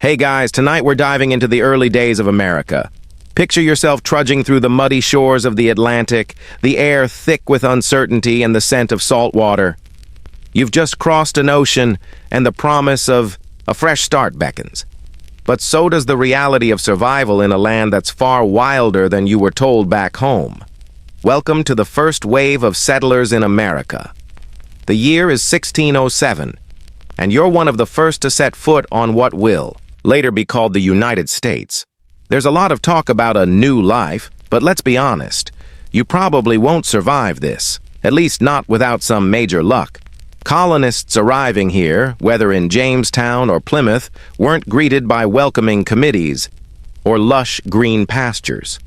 Hey guys, tonight we're diving into the early days of America. Picture yourself trudging through the muddy shores of the Atlantic, the air thick with uncertainty and the scent of salt water. You've just crossed an ocean, and the promise of a fresh start beckons. But so does the reality of survival in a land that's far wilder than you were told back home. Welcome to the first wave of settlers in America. The year is 1607, and you're one of the first to set foot on what will later be called the United States. There's a lot of talk about a new life, but let's be honest, you probably won't survive this, at least not without some major luck. Colonists arriving here, whether in Jamestown or Plymouth, weren't greeted by welcoming committees or lush green pastures.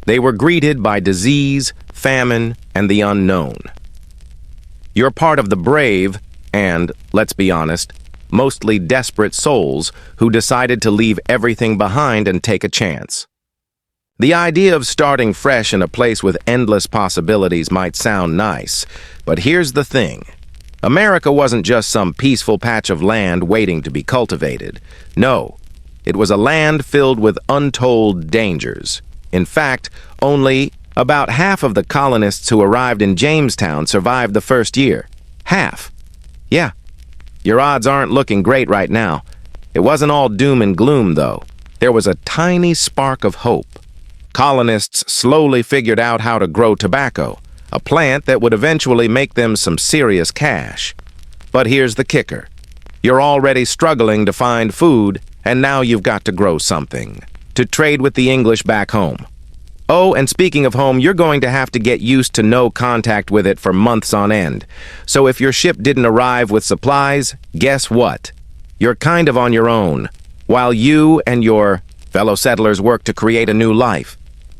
They were greeted by disease, famine, and the unknown. You're part of the brave and, let's be honest, mostly desperate souls who decided to leave everything behind and take a chance. The idea of starting fresh in a place with endless possibilities might sound nice, but here's the thing. America wasn't just some peaceful patch of land waiting to be cultivated. No, it was a land filled with untold dangers. In fact, only about half of the colonists who arrived in Jamestown survived the first year. Half. Yeah. Your odds aren't looking great right now. It wasn't all doom and gloom, though. There was a tiny spark of hope. Colonists slowly figured out how to grow tobacco, a plant that would eventually make them some serious cash. But here's the kicker. You're already struggling to find food, and now you've got to grow something, to trade with the English back home. Oh, and speaking of home, you're going to have to get used to no contact with it for months on end. So if your ship didn't arrive with supplies, guess what? You're kind of on your own, while you and your fellow settlers work to create a new life.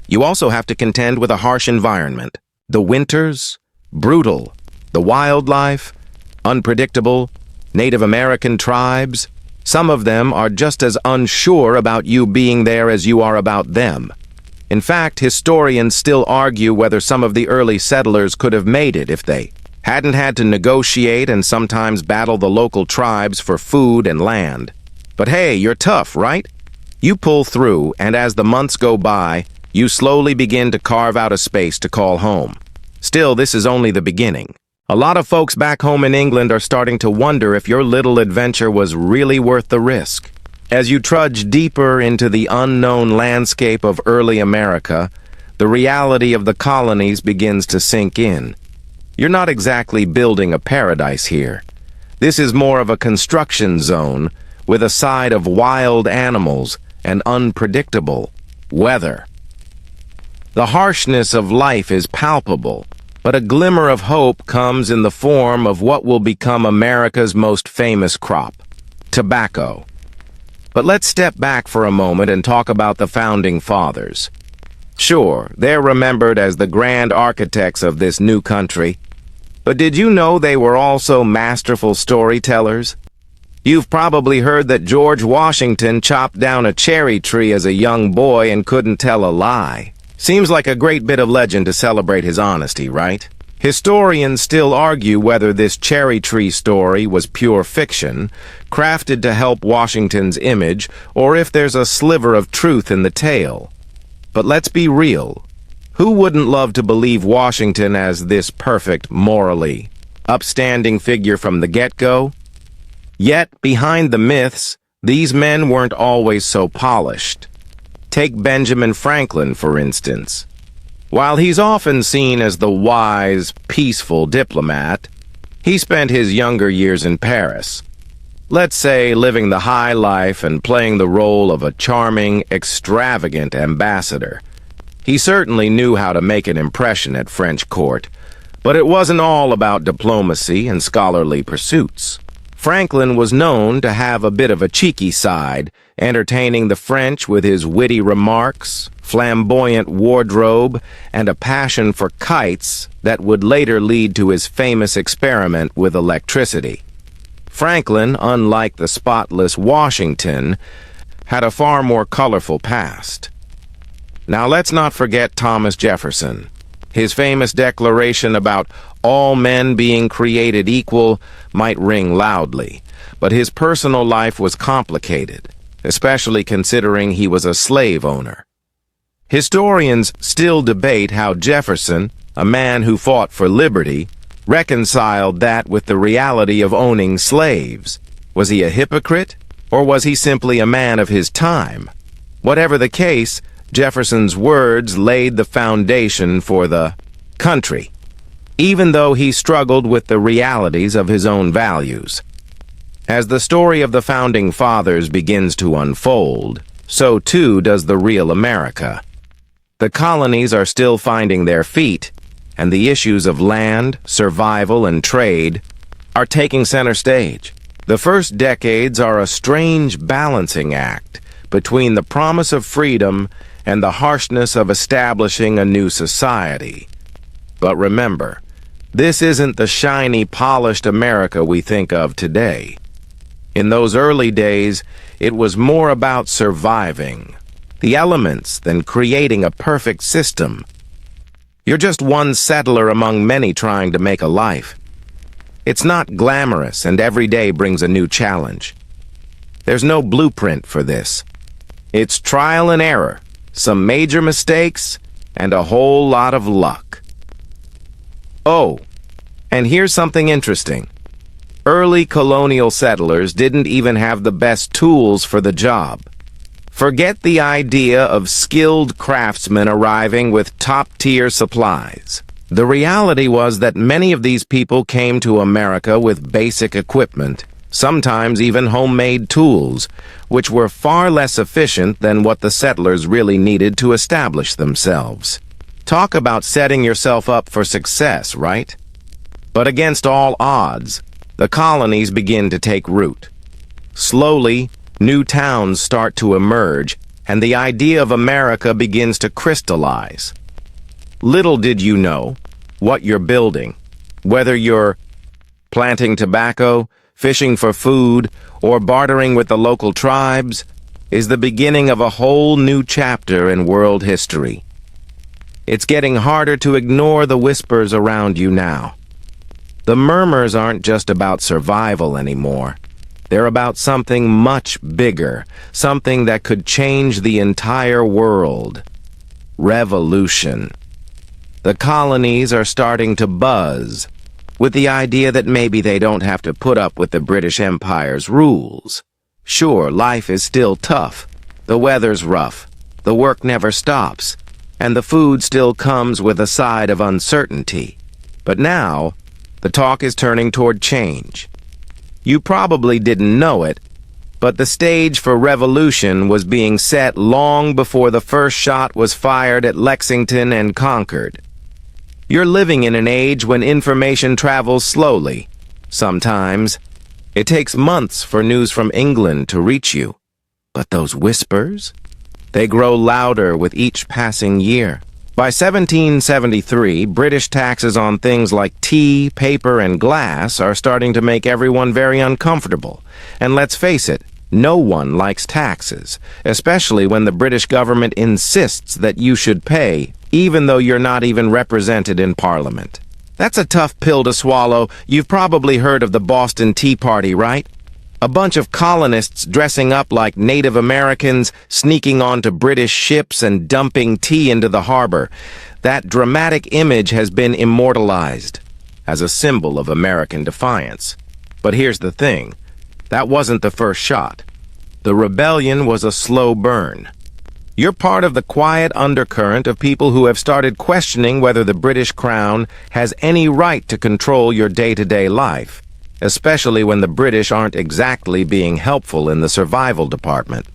You also have to contend with a harsh environment. The winters, brutal. The wildlife, unpredictable. Native American tribes, some of them are just as unsure about you being there as you are about them. In fact, historians still argue whether some of the early settlers could have made it if they hadn't had to negotiate and sometimes battle the local tribes for food and land. But hey, you're tough, right? You pull through, and as the months go by, you slowly begin to carve out a space to call home. Still, this is only the beginning. A lot of folks back home in England are starting to wonder if your little adventure was really worth the risk. As you trudge deeper into the unknown landscape of early America, the reality of the colonies begins to sink in. You're not exactly building a paradise here. This is more of a construction zone with a side of wild animals and unpredictable weather. The harshness of life is palpable, but a glimmer of hope comes in the form of what will become America's most famous crop, tobacco. But let's step back for a moment and talk about the Founding Fathers. Sure, they're remembered as the grand architects of this new country, but did you know they were also masterful storytellers? You've probably heard that George Washington chopped down a cherry tree as a young boy and couldn't tell a lie. Seems like a great bit of legend to celebrate his honesty, right? Historians still argue whether this cherry tree story was pure fiction, crafted to help Washington's image, or if there's a sliver of truth in the tale. But let's be real. Who wouldn't love to believe Washington as this perfect, morally upstanding figure from the get-go? Yet, behind the myths, these men weren't always so polished. Take Benjamin Franklin, for instance. While he's often seen as the wise, peaceful diplomat, he spent his younger years in Paris. Let's say living the high life and playing the role of a charming, extravagant ambassador. He certainly knew how to make an impression at French court, but it wasn't all about diplomacy and scholarly pursuits. Franklin was known to have a bit of a cheeky side, entertaining the French with his witty remarks, flamboyant wardrobe, and a passion for kites that would later lead to his famous experiment with electricity. Franklin, unlike the spotless Washington, had a far more colorful past. Now let's not forget Thomas Jefferson. His famous declaration about all men being created equal might ring loudly, but his personal life was complicated. especially considering he was a slave owner. Historians still debate how Jefferson, a man who fought for liberty, reconciled that with the reality of owning slaves. Was he a hypocrite, or was he simply a man of his time? Whatever the case, Jefferson's words laid the foundation for the country, even though he struggled with the realities of his own values. As the story of the Founding Fathers begins to unfold, so too does the real America. The colonies are still finding their feet, and the issues of land, survival, and trade are taking center stage. The first decades are a strange balancing act between the promise of freedom and the harshness of establishing a new society. But remember, this isn't the shiny, polished America we think of today. In those early days, it was more about surviving the elements than creating a perfect system. You're just one settler among many trying to make a life. It's not glamorous, and every day brings a new challenge. There's no blueprint for this. It's trial and error, some major mistakes, and a whole lot of luck. Oh, and here's something interesting. Early colonial settlers didn't even have the best tools for the job. Forget the idea of skilled craftsmen arriving with top-tier supplies. The reality was that many of these people came to America with basic equipment, sometimes even homemade tools, which were far less efficient than what the settlers really needed to establish themselves. Talk about setting yourself up for success, right? But against all odds, the colonies begin to take root. Slowly, new towns start to emerge, and the idea of America begins to crystallize. Little did you know what you're building, whether you're planting tobacco, fishing for food, or bartering with the local tribes, is the beginning of a whole new chapter in world history. It's getting harder to ignore the whispers around you now. The murmurs aren't just about survival anymore. They're about something much bigger, something that could change the entire world. Revolution. The colonies are starting to buzz with the idea that maybe they don't have to put up with the British Empire's rules. Sure, life is still tough. The weather's rough. The work never stops. And the food still comes with a side of uncertainty. But now, the talk is turning toward change. You probably didn't know it, but the stage for revolution was being set long before the first shot was fired at Lexington and Concord. You're living in an age when information travels slowly. Sometimes, it takes months for news from England to reach you. But those whispers? They grow louder with each passing year. By 1773, British taxes on things like tea, paper, and glass are starting to make everyone very uncomfortable. And let's face it, no one likes taxes, especially when the British government insists that you should pay, even though you're not even represented in Parliament. That's a tough pill to swallow. You've probably heard of the Boston Tea Party, right? A bunch of colonists dressing up like Native Americans, sneaking onto British ships and dumping tea into the harbor. That dramatic image has been immortalized as a symbol of American defiance. But here's the thing. That wasn't the first shot. The rebellion was a slow burn. You're part of the quiet undercurrent of people who have started questioning whether the British Crown has any right to control your day-to-day life, especially when the British aren't exactly being helpful in the survival department.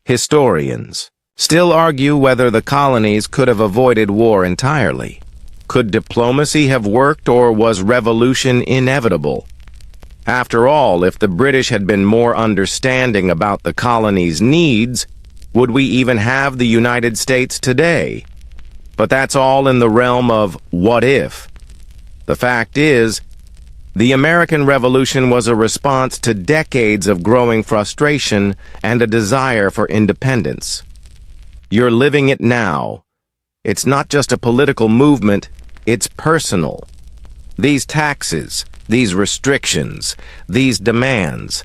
Historians still argue whether the colonies could have avoided war entirely. Could diplomacy have worked, or was revolution inevitable? After all, if the British had been more understanding about the colonies' needs, would we even have the United States today? But that's all in the realm of what if. The fact is, the American Revolution was a response to decades of growing frustration and a desire for independence. You're living it now. It's not just a political movement, it's personal. These taxes, these restrictions, these demands,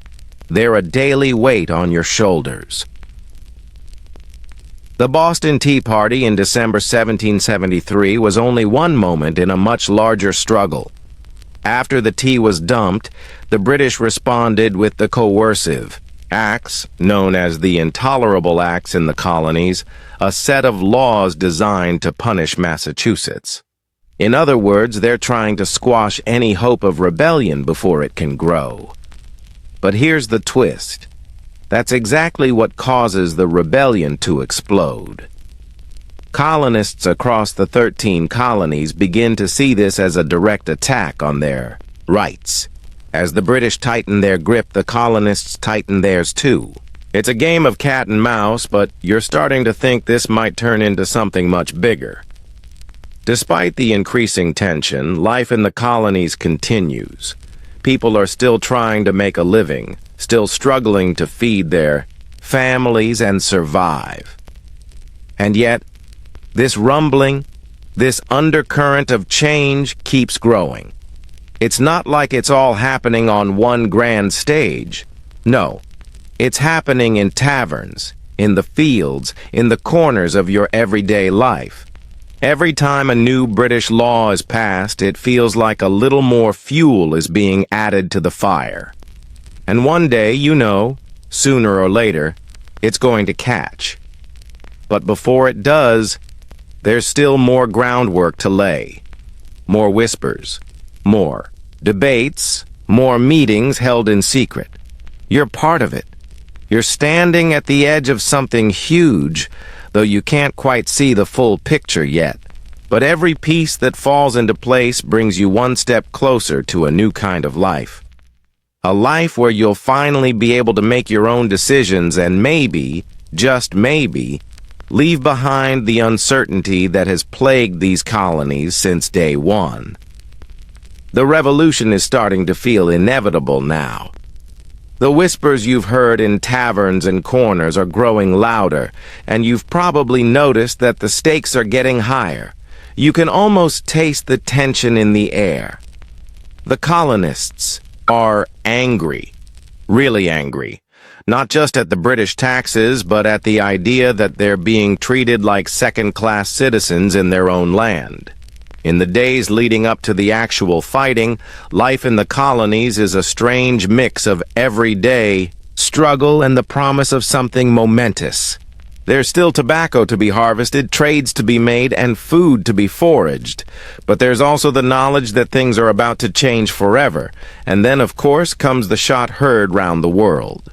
They're a daily weight on your shoulders. The Boston Tea Party in December 1773 was only one moment in a much larger struggle. After the tea was dumped, the British responded with the coercive acts, known as the Intolerable Acts in the colonies, a set of laws designed to punish Massachusetts. In other words, they're trying to squash any hope of rebellion before it can grow. But here's the twist. That's exactly what causes the rebellion to explode. Colonists across the 13 colonies begin to see this as a direct attack on their rights. As the British tighten their grip, the colonists tighten theirs too. It's a game of cat and mouse, but you're starting to think this might turn into something much bigger. Despite the increasing tension, life in the colonies continues. People are still trying to make a living, still struggling to feed their families and survive. And yet, this rumbling, this undercurrent of change keeps growing. It's not like it's all happening on one grand stage. No, it's happening in taverns, in the fields, in the corners of your everyday life. Every time a new British law is passed, it feels like a little more fuel is being added to the fire. And one day, sooner or later, it's going to catch. But before it does, there's still more groundwork to lay. More whispers, more debates, more meetings held in secret. You're part of it. You're standing at the edge of something huge, though you can't quite see the full picture yet. But every piece that falls into place brings you one step closer to a new kind of life. A life where you'll finally be able to make your own decisions and maybe, just maybe, leave behind the uncertainty that has plagued these colonies since day one. The revolution is starting to feel inevitable now. The whispers you've heard in taverns and corners are growing louder, and you've probably noticed that the stakes are getting higher. You can almost taste the tension in the air. The colonists are angry, really angry, not just at the British taxes, but at the idea that they're being treated like second-class citizens in their own land. In the days leading up to the actual fighting, life in the colonies is a strange mix of everyday struggle and the promise of something momentous. There's still tobacco to be harvested, trades to be made, and food to be foraged. But there's also the knowledge that things are about to change forever. And then, of course, comes the shot heard round the world.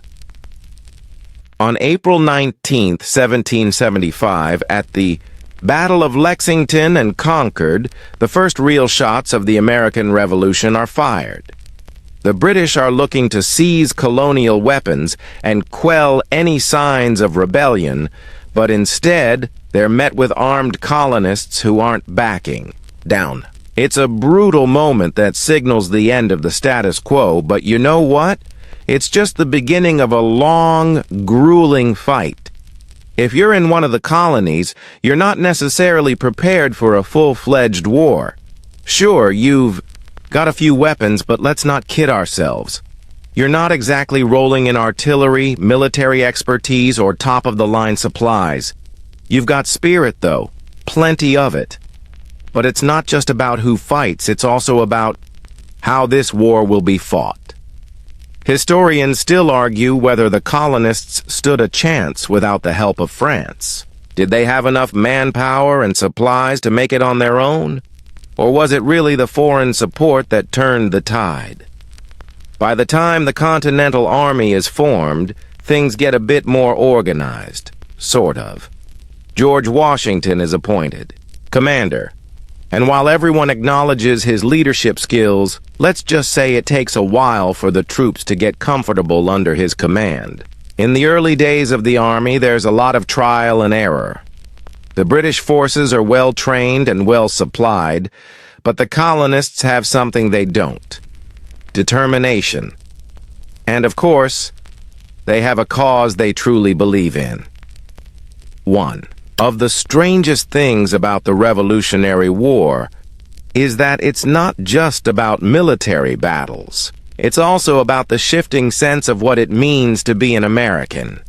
On April 19, 1775, at the Battle of Lexington and Concord, the first real shots of the American Revolution are fired. The British are looking to seize colonial weapons and quell any signs of rebellion, but instead they're met with armed colonists who aren't backing down. It's a brutal moment that signals the end of the status quo, but you know what? It's just the beginning of a long, grueling fight. If you're in one of the colonies, you're not necessarily prepared for a full-fledged war. Sure, you've got a few weapons, but let's not kid ourselves. You're not exactly rolling in artillery, military expertise, or top-of-the-line supplies. You've got spirit, though, plenty of it. But it's not just about who fights, it's also about how this war will be fought. Historians still argue whether the colonists stood a chance without the help of France. Did they have enough manpower and supplies to make it on their own? Or was it really the foreign support that turned the tide? By the time the Continental Army is formed, things get a bit more organized, sort of. George Washington is appointed commander. And while everyone acknowledges his leadership skills, let's just say it takes a while for the troops to get comfortable under his command. In the early days of the army, there's a lot of trial and error. The British forces are well trained and well supplied, but the colonists have something they don't: determination. And of course, they have a cause they truly believe in. 1. Of the strangest things about the Revolutionary War is that it's not just about military battles. it's also about the shifting sense of what it means to be an American.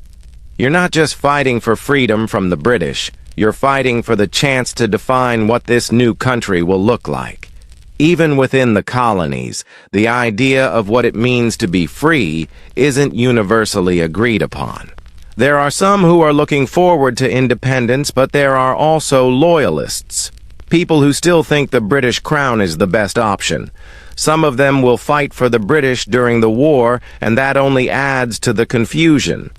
You're not just fighting for freedom from the British, you're fighting for the chance to define what this new country will look like. Even within the colonies, the idea of what it means to be free isn't universally agreed upon. There are some who are looking forward to independence, but there are also loyalists. People who still think the British crown is the best option. Some of them will fight for the British during the war, and that only adds to the confusion.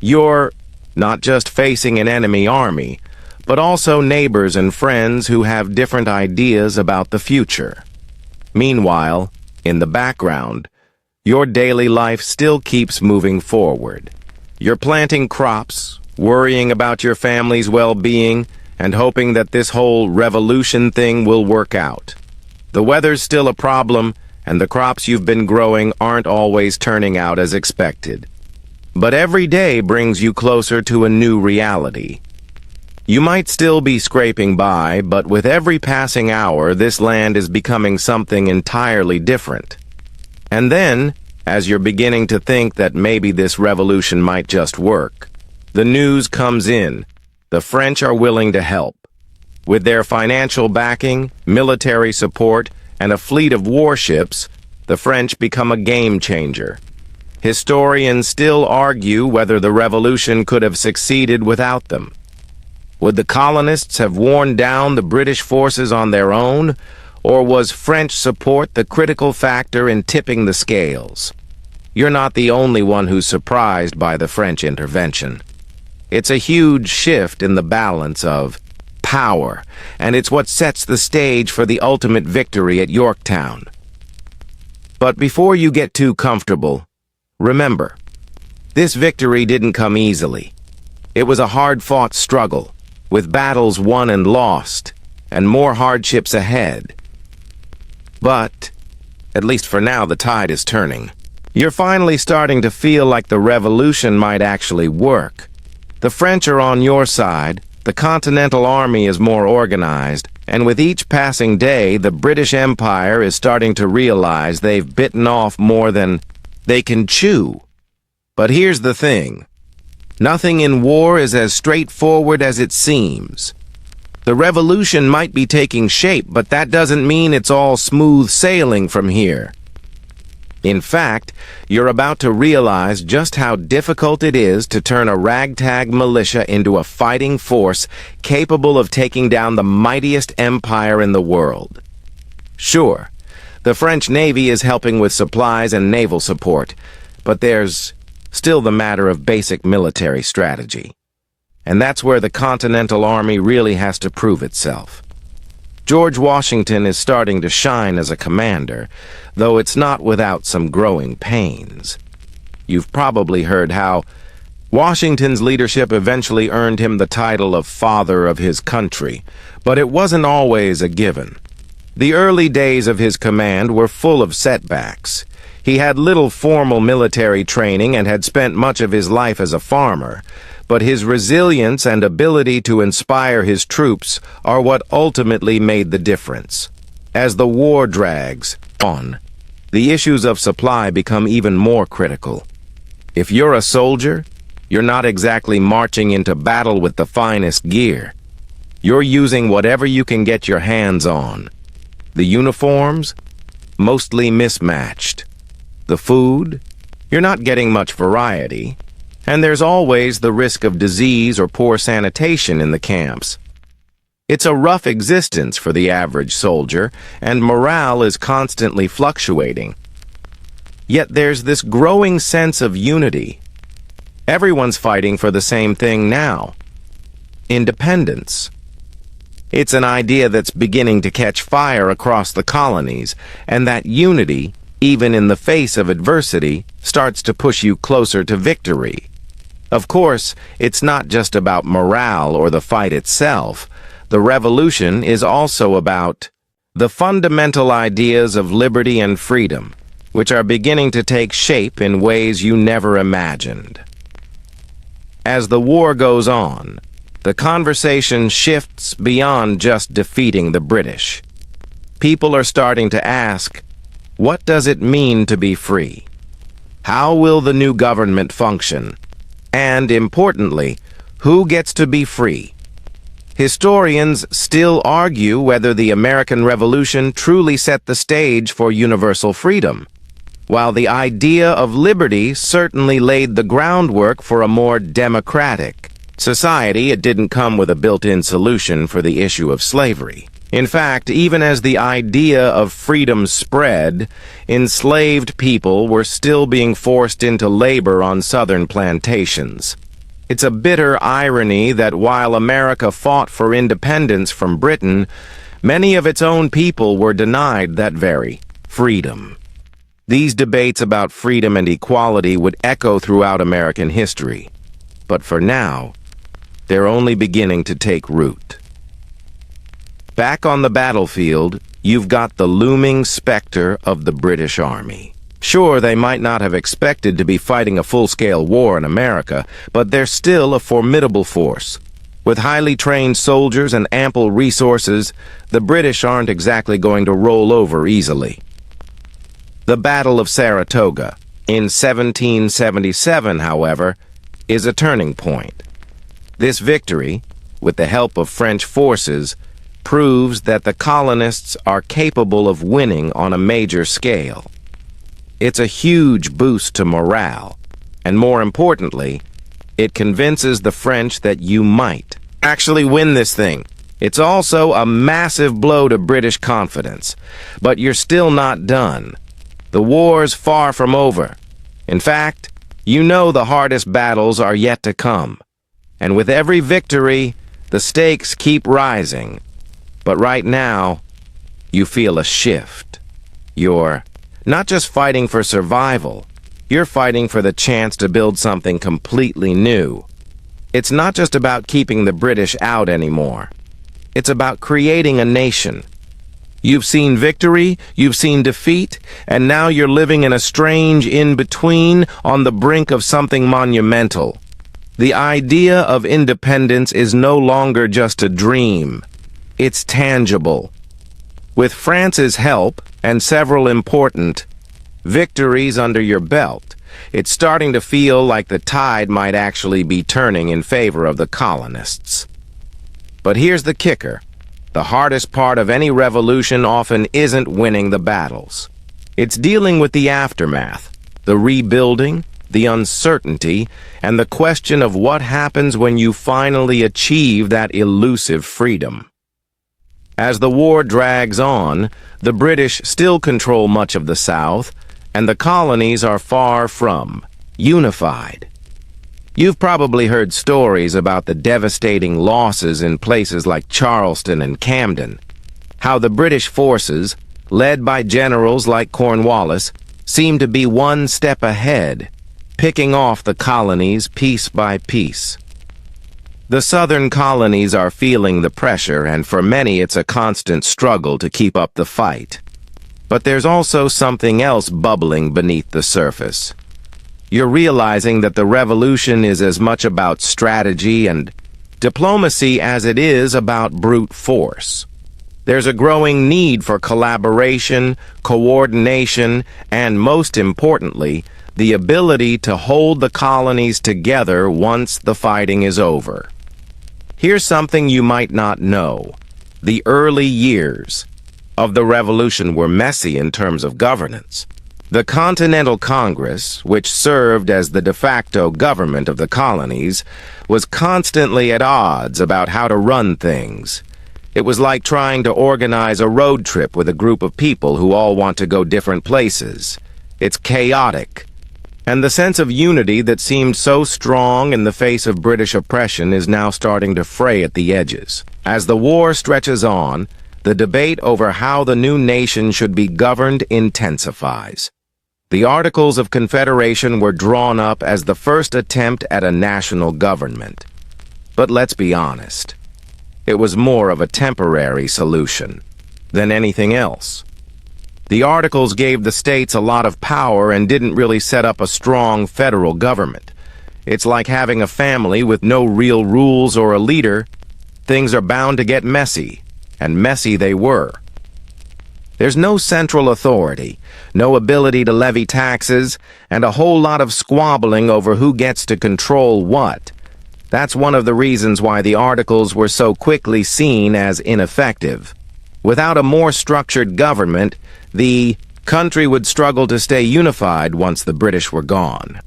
You're not just facing an enemy army, but also neighbors and friends who have different ideas about the future. Meanwhile, in the background, your daily life still keeps moving forward. You're planting crops, worrying about your family's well-being, and hoping that this whole revolution thing will work out. The weather's still a problem, and the crops you've been growing aren't always turning out as expected. But every day brings you closer to a new reality. You might still be scraping by, but with every passing hour, this land is becoming something entirely different. And then, as you're beginning to think that maybe this revolution might just work, the news comes in. The French are willing to help. With their financial backing, military support, and a fleet of warships, the French become a game changer. Historians still argue whether the revolution could have succeeded without them. Would the colonists have worn down the British forces on their own, or was French support the critical factor in tipping the scales? You're not the only one who's surprised by the French intervention. It's a huge shift in the balance of power, and it's what sets the stage for the ultimate victory at Yorktown. But before you get too comfortable, remember, this victory didn't come easily. It was a hard-fought struggle, with battles won and lost, and more hardships ahead. But, at least for now, the tide is turning. You're finally starting to feel like the revolution might actually work. The French are on your side, the Continental Army is more organized, and with each passing day, the British Empire is starting to realize they've bitten off more than they can chew. But here's the thing. Nothing in war is as straightforward as it seems. The revolution might be taking shape, but that doesn't mean it's all smooth sailing from here. In fact, you're about to realize just how difficult it is to turn a ragtag militia into a fighting force capable of taking down the mightiest empire in the world. Sure, the French Navy is helping with supplies and naval support, but there's still the matter of basic military strategy. And that's where the Continental Army really has to prove itself. George Washington is starting to shine as a commander, though it's not without some growing pains. You've probably heard how Washington's leadership eventually earned him the title of Father of his country, but it wasn't always a given. The early days of his command were full of setbacks. He had little formal military training and had spent much of his life as a farmer, but his resilience and ability to inspire his troops are what ultimately made the difference. As the war drags on, the issues of supply become even more critical. If you're a soldier, you're not exactly marching into battle with the finest gear. You're using whatever you can get your hands on. The uniforms? Mostly mismatched. The food? You're not getting much variety. And there's always the risk of disease or poor sanitation in the camps. It's a rough existence for the average soldier, and morale is constantly fluctuating. Yet there's this growing sense of unity. Everyone's fighting for the same thing now: independence. It's an idea that's beginning to catch fire across the colonies, and that unity, even in the face of adversity, starts to push you closer to victory. Of course, it's not just about morale or the fight itself. The revolution is also about the fundamental ideas of liberty and freedom, which are beginning to take shape in ways you never imagined. As the war goes on, the conversation shifts beyond just defeating the British. People are starting to ask, What does it mean to be free? How will the new government function? And, importantly, who gets to be free? Historians still argue whether the American Revolution truly set the stage for universal freedom, while the idea of liberty certainly laid the groundwork for a more democratic society. It didn't come with a built-in solution for the issue of slavery. In fact, even as the idea of freedom spread, enslaved people were still being forced into labor on southern plantations. It's a bitter irony that while America fought for independence from Britain, many of its own people were denied that very freedom. These debates about freedom and equality would echo throughout American history, but for now, they're only beginning to take root. Back on the battlefield, you've got the looming specter of the British Army. Sure, they might not have expected to be fighting a full-scale war in America, but they're still a formidable force. With highly trained soldiers and ample resources, the British aren't exactly going to roll over easily. The Battle of Saratoga in 1777, however, is a turning point. This victory, with the help of French forces, proves that the colonists are capable of winning on a major scale. It's a huge boost to morale, and more importantly, it convinces the French that you might actually win this thing. It's also a massive blow to British confidence, but you're still not done. The war's far from over. In fact, you know the hardest battles are yet to come, and with every victory, the stakes keep rising. But right now, you feel a shift. You're not just fighting for survival, you're fighting for the chance to build something completely new. It's not just about keeping the British out anymore. It's about creating a nation. You've seen victory, you've seen defeat, and now you're living in a strange in-between on the brink of something monumental. The idea of independence is no longer just a dream. It's tangible. With France's help and several important victories under your belt, it's starting to feel like the tide might actually be turning in favor of the colonists. But here's the kicker. The hardest part of any revolution often isn't winning the battles. It's dealing with the aftermath, the rebuilding, the uncertainty, and the question of what happens when you finally achieve that elusive freedom. As the war drags on, the British still control much of the South, and the colonies are far from unified. You've probably heard stories about the devastating losses in places like Charleston and Camden, how the British forces, led by generals like Cornwallis, seem to be one step ahead, picking off the colonies piece by piece. The southern colonies are feeling the pressure, and for many it's a constant struggle to keep up the fight. But there's also something else bubbling beneath the surface. You're realizing that the revolution is as much about strategy and diplomacy as it is about brute force. There's a growing need for collaboration, coordination, and most importantly, the ability to hold the colonies together once the fighting is over. Here's something you might not know. The early years of the revolution were messy in terms of governance. The Continental Congress, which served as the de facto government of the colonies, was constantly at odds about how to run things. It was like trying to organize a road trip with a group of people who all want to go different places. It's chaotic. And the sense of unity that seemed so strong in the face of British oppression is now starting to fray at the edges. As the war stretches on, the debate over how the new nation should be governed intensifies. The Articles of Confederation were drawn up as the first attempt at a national government. But let's be honest, it was more of a temporary solution than anything else. The Articles gave the states a lot of power and didn't really set up a strong federal government. It's like having a family with no real rules or a leader. Things are bound to get messy, and messy they were. There's no central authority, no ability to levy taxes, and a whole lot of squabbling over who gets to control what. That's one of the reasons why the articles were so quickly seen as ineffective. Without a more structured government, the country would struggle to stay unified once the British were gone.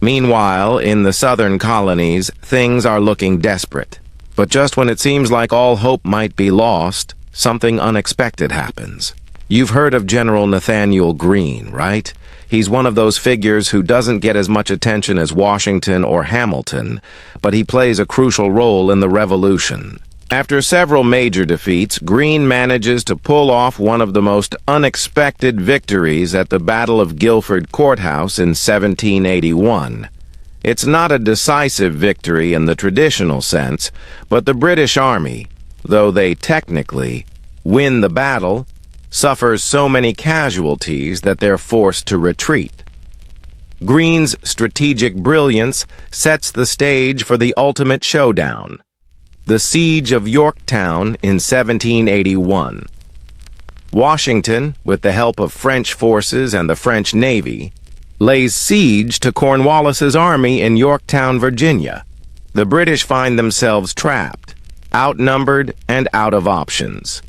Meanwhile, in the southern colonies, things are looking desperate. But just when it seems like all hope might be lost, something unexpected happens. You've heard of General Nathaniel Greene, right? He's one of those figures who doesn't get as much attention as Washington or Hamilton, but he plays a crucial role in the Revolution. After several major defeats, Greene manages to pull off one of the most unexpected victories at the Battle of Guilford Courthouse in 1781. It's not a decisive victory in the traditional sense, but the British Army, though they technically win the battle, suffers so many casualties that they're forced to retreat. Greene's strategic brilliance sets the stage for the ultimate showdown, the Siege of Yorktown in 1781. Washington, with the help of French forces and the French Navy, lays siege to Cornwallis's army in Yorktown, Virginia. The British find themselves trapped, outnumbered, and out of options.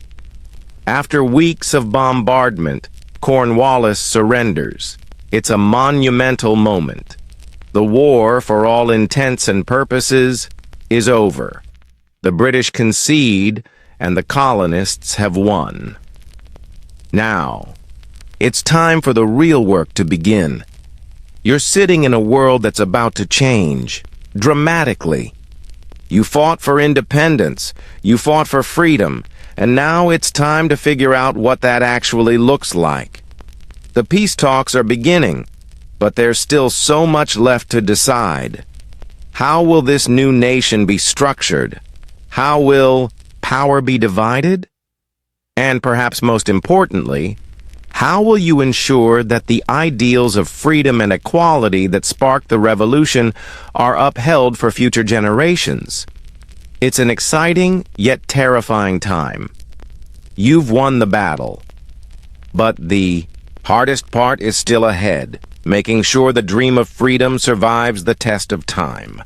After weeks of bombardment, Cornwallis surrenders. It's a monumental moment. The war, for all intents and purposes, is over. The British concede, and the colonists have won. Now, it's time for the real work to begin. You're sitting in a world that's about to change, dramatically. You fought for independence, you fought for freedom, and now it's time to figure out what that actually looks like. The peace talks are beginning, but there's still so much left to decide. How will this new nation be structured? How will power be divided? And perhaps most importantly, how will you ensure that the ideals of freedom and equality that sparked the revolution are upheld for future generations? It's an exciting yet terrifying time. You've won the battle, but the hardest part is still ahead, making sure the dream of freedom survives the test of time.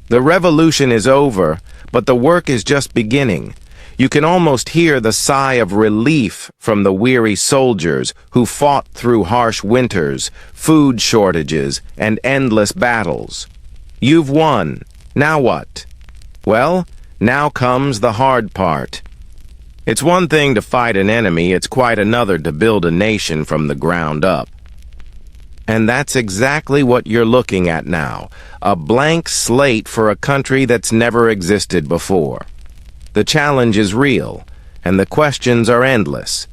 The revolution is over, but the work is just beginning. You can almost hear the sigh of relief from the weary soldiers who fought through harsh winters, food shortages, and endless battles. You've won. Now what? Well, now comes the hard part. It's one thing to fight an enemy, it's quite another to build a nation from the ground up. And that's exactly what you're looking at now, a blank slate for a country that's never existed before. The challenge is real, and the questions are endless.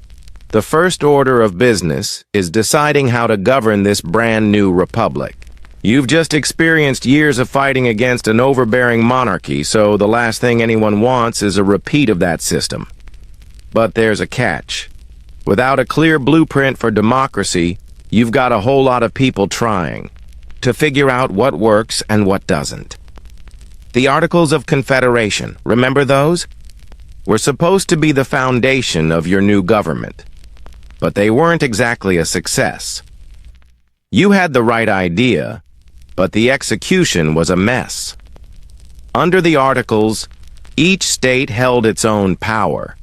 The first order of business is deciding how to govern this brand new republic. You've just experienced years of fighting against an overbearing monarchy, so the last thing anyone wants is a repeat of that system. But there's a catch. Without a clear blueprint for democracy, you've got a whole lot of people trying to figure out what works and what doesn't. The Articles of Confederation, remember those? Were supposed to be the foundation of your new government, but they weren't exactly a success. You had the right idea, but the execution was a mess. Under the Articles, each state held its own power,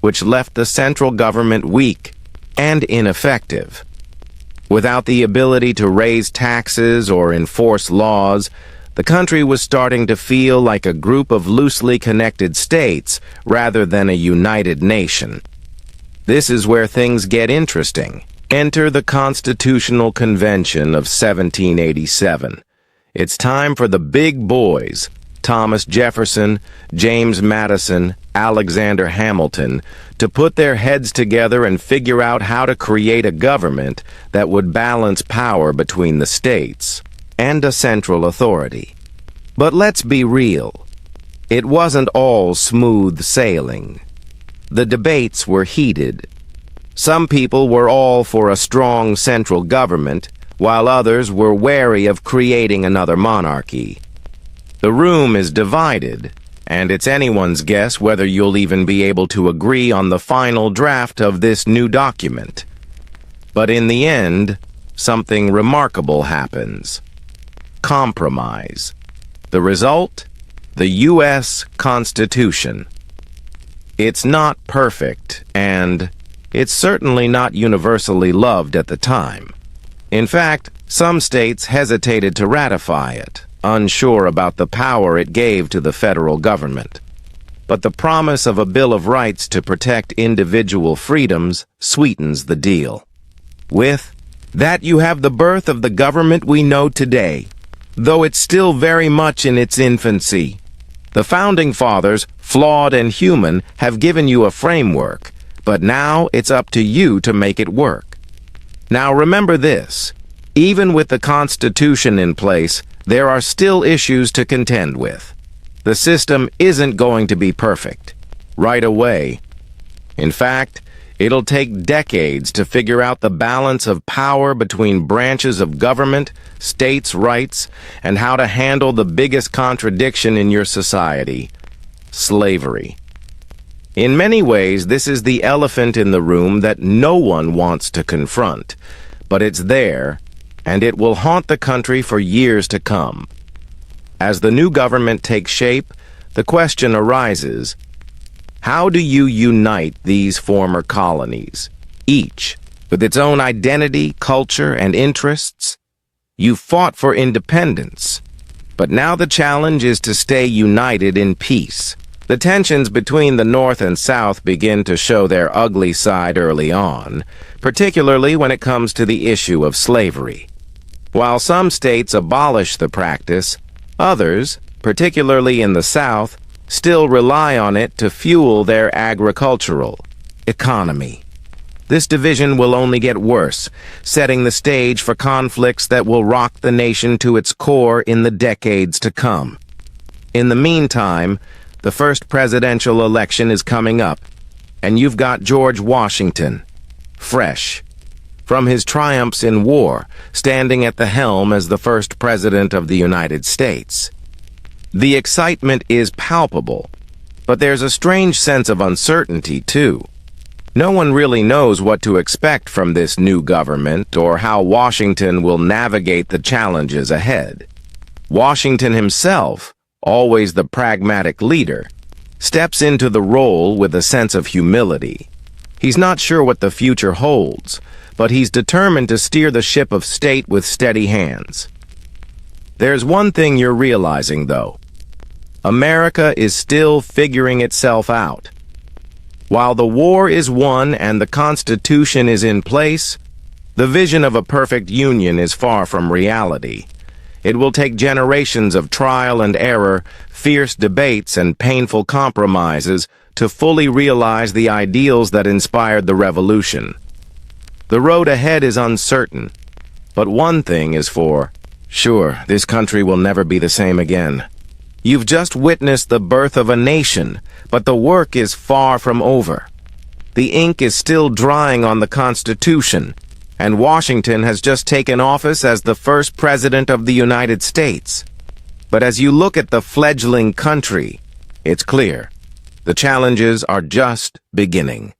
which left the central government weak and ineffective. Without the ability to raise taxes or enforce laws, the country was starting to feel like a group of loosely connected states rather than a united nation. This is where things get interesting. Enter the Constitutional Convention of 1787. It's time for the big boys, Thomas Jefferson, James Madison, Alexander Hamilton, to put their heads together and figure out how to create a government that would balance power between the states and a central authority. But let's be real. It wasn't all smooth sailing. The debates were heated. Some people were all for a strong central government, while others were wary of creating another monarchy. The room is divided, And it's anyone's guess whether you'll even be able to agree on the final draft of this new document. But in the end, something remarkable happens. Compromise. The result? The U.S. Constitution. It's not perfect, and it's certainly not universally loved at the time. In fact, some states hesitated to ratify it, unsure about the power it gave to the federal government. But the promise of a Bill of Rights to protect individual freedoms sweetens the deal. With that, you have the birth of the government we know today, though it's still very much in its infancy. The Founding Fathers, flawed and human, have given you a framework, but now it's up to you to make it work. Now remember this, even with the Constitution in place, there are still issues to contend with. The system isn't going to be perfect right away. In fact, it'll take decades to figure out the balance of power between branches of government, states' rights, and how to handle the biggest contradiction in your society: slavery. In many ways, this is the elephant in the room that no one wants to confront, but it's there, and it will haunt the country for years to come. As the new government takes shape, the question arises: how do you unite these former colonies, each with its own identity, culture, and interests? You fought for independence, but now the challenge is to stay united in peace. The tensions between the North and South begin to show their ugly side early on, particularly when it comes to the issue of slavery. While some states abolish the practice, others, particularly in the South, still rely on it to fuel their agricultural economy. This division will only get worse, setting the stage for conflicts that will rock the nation to its core in the decades to come. In the meantime, the first presidential election is coming up, and you've got George Washington, fresh from his triumphs in war, standing at the helm as the first president of the United States. The excitement is palpable, but there's a strange sense of uncertainty, too. No one really knows what to expect from this new government or how Washington will navigate the challenges ahead. Washington himself, always the pragmatic leader, steps into the role with a sense of humility. He's not sure what the future holds, but he's determined to steer the ship of state with steady hands. There's one thing you're realizing, though. America is still figuring itself out. While the war is won and the Constitution is in place, the vision of a perfect union is far from reality. It will take generations of trial and error, fierce debates, and painful compromises to fully realize the ideals that inspired the revolution. The road ahead is uncertain, but one thing is for sure: this country will never be the same again. You've just witnessed the birth of a nation, but the work is far from over. The ink is still drying on the Constitution, and Washington has just taken office as the first president of the United States. But as you look at the fledgling country, it's clear the challenges are just beginning.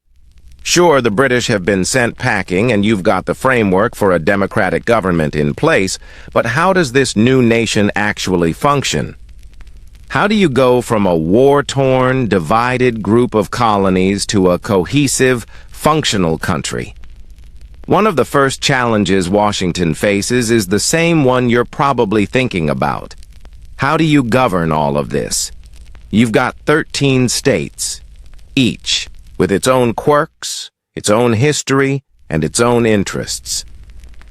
Sure, the British have been sent packing, and you've got the framework for a democratic government in place, but how does this new nation actually function? How do you go from a war-torn, divided group of colonies to a cohesive, functional country? One of the first challenges Washington faces is the same one you're probably thinking about. How do you govern all of this? You've got 13 states, each with its own quirks, its own history, and its own interests.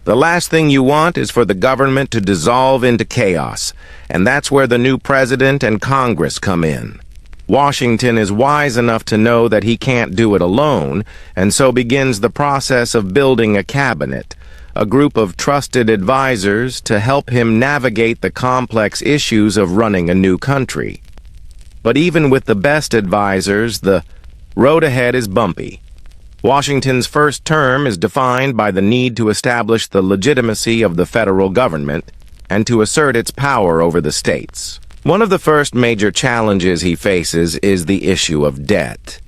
The last thing you want is for the government to dissolve into chaos, and that's where the new president and Congress come in. Washington is wise enough to know that he can't do it alone, and so begins the process of building a cabinet, a group of trusted advisors to help him navigate the complex issues of running a new country. But even with the best advisors, the road ahead is bumpy. Washington's first term is defined by the need to establish the legitimacy of the federal government and to assert its power over the states. One of the first major challenges he faces is the issue of debt.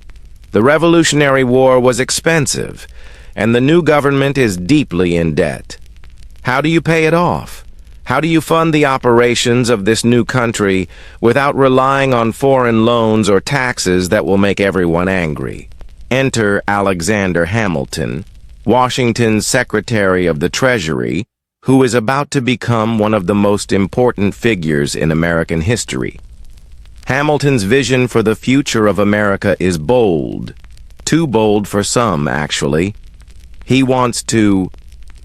The Revolutionary War was expensive, and the new government is deeply in debt. How do you pay it off? How do you fund the operations of this new country without relying on foreign loans or taxes that will make everyone angry? Enter Alexander Hamilton, Washington's Secretary of the Treasury, who is about to become one of the most important figures in American history. Hamilton's vision for the future of America is bold. Too bold for some, actually. He wants to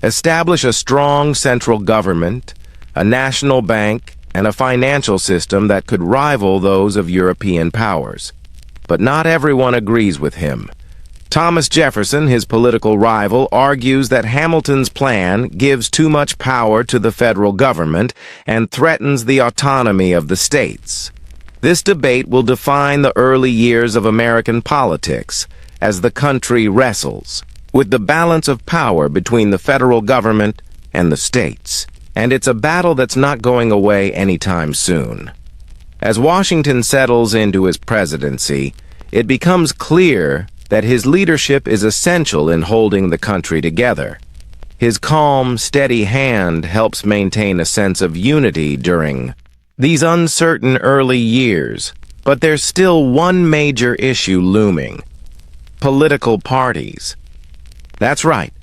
establish a strong central government, a national bank, and a financial system that could rival those of European powers. But not everyone agrees with him. Thomas Jefferson, his political rival, argues that Hamilton's plan gives too much power to the federal government and threatens the autonomy of the states. This debate will define the early years of American politics as the country wrestles with the balance of power between the federal government and the states. And it's a battle that's not going away anytime soon. As Washington settles into his presidency, it becomes clear that his leadership is essential in holding the country together. His calm, steady hand helps maintain a sense of unity during these uncertain early years, but there's still one major issue looming: political parties. That's right.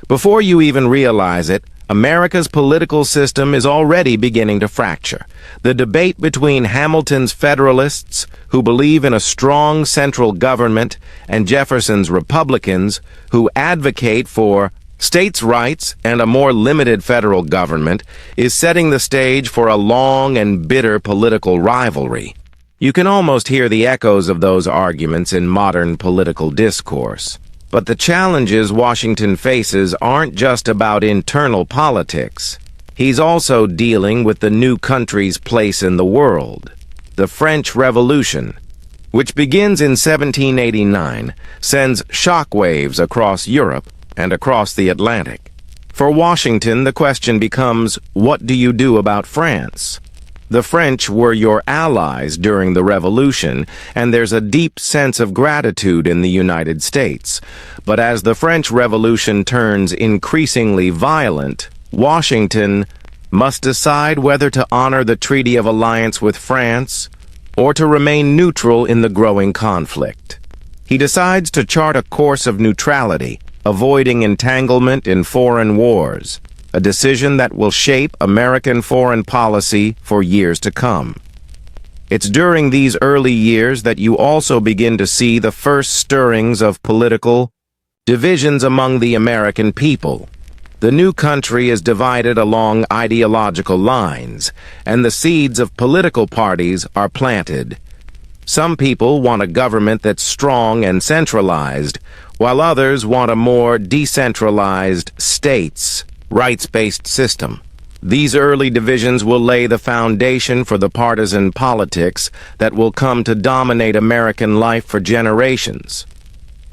Before you even realize it, America's political system is already beginning to fracture. The debate between Hamilton's Federalists, who believe in a strong central government, and Jefferson's Republicans, who advocate for states' rights and a more limited federal government, is setting the stage for a long and bitter political rivalry. You can almost hear the echoes of those arguments in modern political discourse. But the challenges Washington faces aren't just about internal politics. He's also dealing with the new country's place in the world. The French Revolution, which begins in 1789, sends shockwaves across Europe and across the Atlantic. For Washington, the question becomes, what do you do about France? The French were your allies during the Revolution, and there's a deep sense of gratitude in the United States. But as the French Revolution turns increasingly violent, Washington must decide whether to honor the Treaty of Alliance with France or to remain neutral in the growing conflict. He decides to chart a course of neutrality, avoiding entanglement in foreign wars, a decision that will shape American foreign policy for years to come. It's during these early years that you also begin to see the first stirrings of political divisions among the American people. The new country is divided along ideological lines, and the seeds of political parties are planted. Some people want a government that's strong and centralized, while others want a more decentralized rights-based system. These early divisions will lay the foundation for the partisan politics that will come to dominate American life for generations.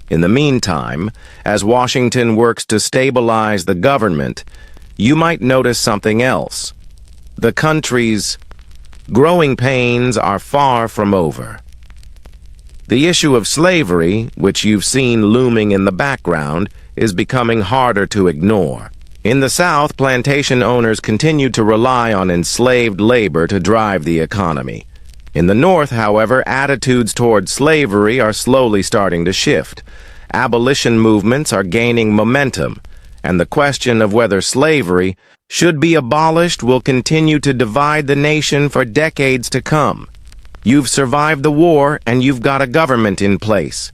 In the meantime, as Washington works to stabilize the government, you might notice something else. The country's growing pains are far from over. The issue of slavery, which you've seen looming in the background, is becoming harder to ignore. In the South, plantation owners continue to rely on enslaved labor to drive the economy. In the North, however, attitudes toward slavery are slowly starting to shift. Abolition movements are gaining momentum, and the question of whether slavery should be abolished will continue to divide the nation for decades to come. You've survived the war, and you've got a government in place.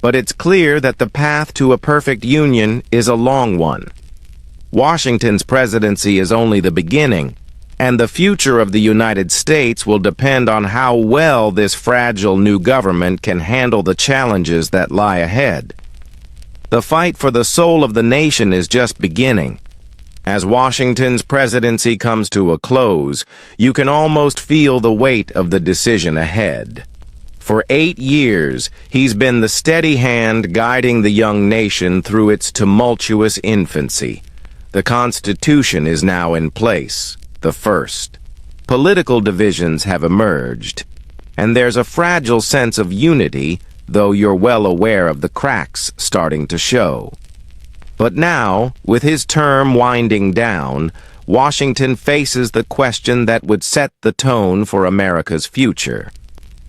But it's clear that the path to a perfect union is a long one. Washington's presidency is only the beginning, and the future of the United States will depend on how well this fragile new government can handle the challenges that lie ahead. The fight for the soul of the nation is just beginning. As Washington's presidency comes to a close, you can almost feel the weight of the decision ahead. For 8 years, he's been the steady hand guiding the young nation through its tumultuous infancy. The Constitution is now in place, the first. Political divisions have emerged, and there's a fragile sense of unity, though you're well aware of the cracks starting to show. But now, with his term winding down, Washington faces the question that would set the tone for America's future.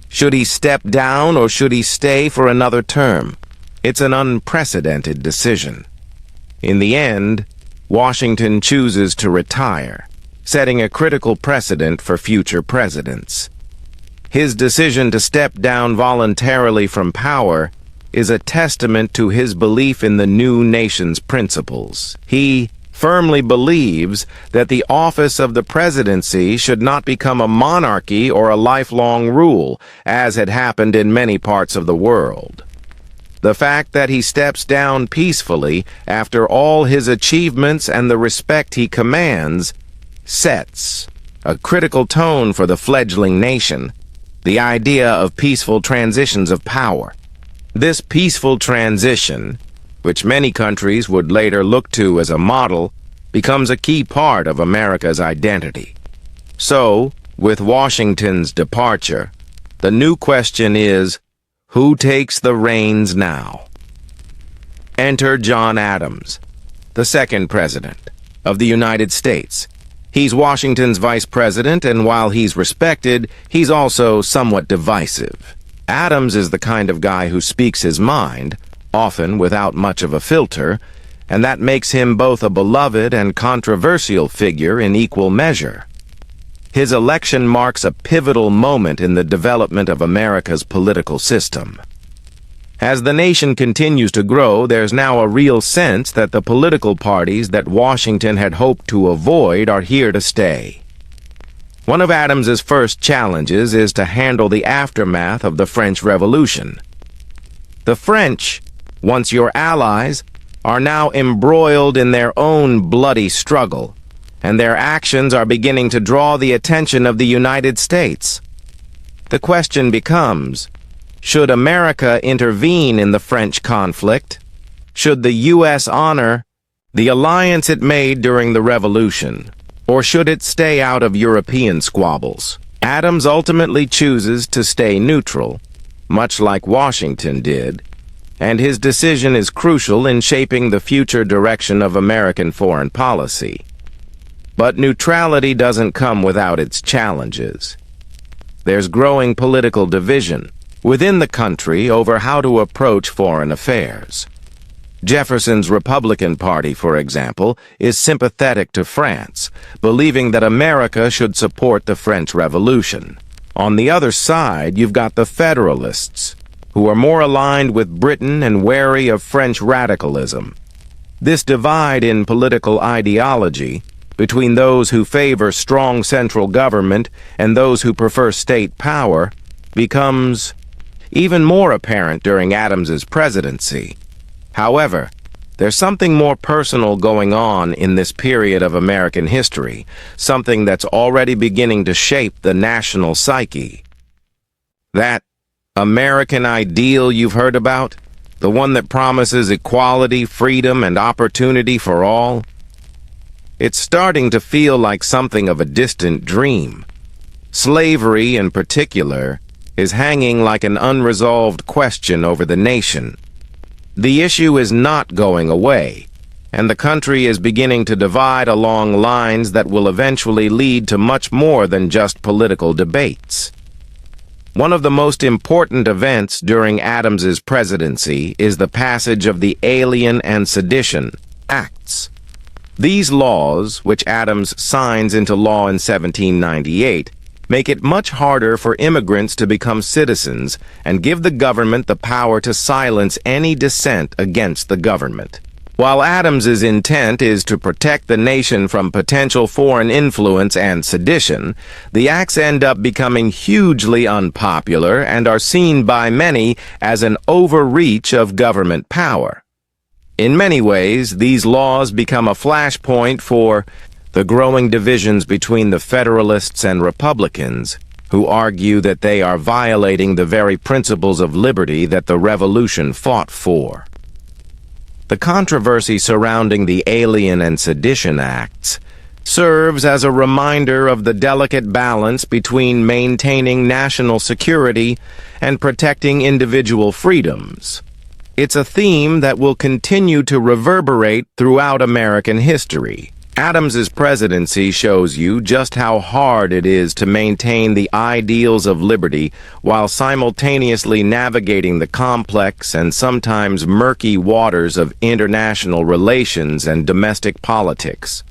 Should he step down or should he stay for another term? It's an unprecedented decision. In the end, Washington chooses to retire, setting a critical precedent for future presidents. His decision to step down voluntarily from power is a testament to his belief in the new nation's principles. He firmly believes that the office of the presidency should not become a monarchy or a lifelong rule, as had happened in many parts of the world. The fact that he steps down peacefully after all his achievements and the respect he commands sets a critical tone for the fledgling nation, the idea of peaceful transitions of power. This peaceful transition, which many countries would later look to as a model, becomes a key part of America's identity. So, with Washington's departure, the new question is, who takes the reins now? Enter John Adams, the second president of the United States. He's Washington's vice president, and while he's respected, he's also somewhat divisive. Adams is the kind of guy who speaks his mind, often without much of a filter, and that makes him both a beloved and controversial figure in equal measure. His election marks a pivotal moment in the development of America's political system. As the nation continues to grow, there's now a real sense that the political parties that Washington had hoped to avoid are here to stay. One of Adams's first challenges is to handle the aftermath of the French Revolution. The French, once your allies, are now embroiled in their own bloody struggle, and their actions are beginning to draw the attention of the United States. The question becomes, should America intervene in the French conflict? Should the U.S. honor the alliance it made during the Revolution? Or should it stay out of European squabbles? Adams ultimately chooses to stay neutral, much like Washington did, and his decision is crucial in shaping the future direction of American foreign policy. But neutrality doesn't come without its challenges. There's growing political division within the country over how to approach foreign affairs. Jefferson's Republican Party, for example, is sympathetic to France, believing that America should support the French Revolution. On the other side, you've got the Federalists, who are more aligned with Britain and wary of French radicalism. This divide in political ideology between those who favor strong central government and those who prefer state power becomes even more apparent during Adams's presidency. However, there's something more personal going on in this period of American history, something that's already beginning to shape the national psyche. That American ideal you've heard about, the one that promises equality, freedom, and opportunity for all, it's starting to feel like something of a distant dream. Slavery, in particular, is hanging like an unresolved question over the nation. The issue is not going away, and the country is beginning to divide along lines that will eventually lead to much more than just political debates. One of the most important events during Adams's presidency is the passage of the Alien and Sedition Acts. These laws, which Adams signs into law in 1798, make it much harder for immigrants to become citizens and give the government the power to silence any dissent against the government. While Adams's intent is to protect the nation from potential foreign influence and sedition, the acts end up becoming hugely unpopular and are seen by many as an overreach of government power. In many ways, these laws become a flashpoint for the growing divisions between the Federalists and Republicans, who argue that they are violating the very principles of liberty that the Revolution fought for. The controversy surrounding the Alien and Sedition Acts serves as a reminder of the delicate balance between maintaining national security and protecting individual freedoms. It's a theme that will continue to reverberate throughout American history. Adams's presidency shows you just how hard it is to maintain the ideals of liberty while simultaneously navigating the complex and sometimes murky waters of international relations and domestic politics.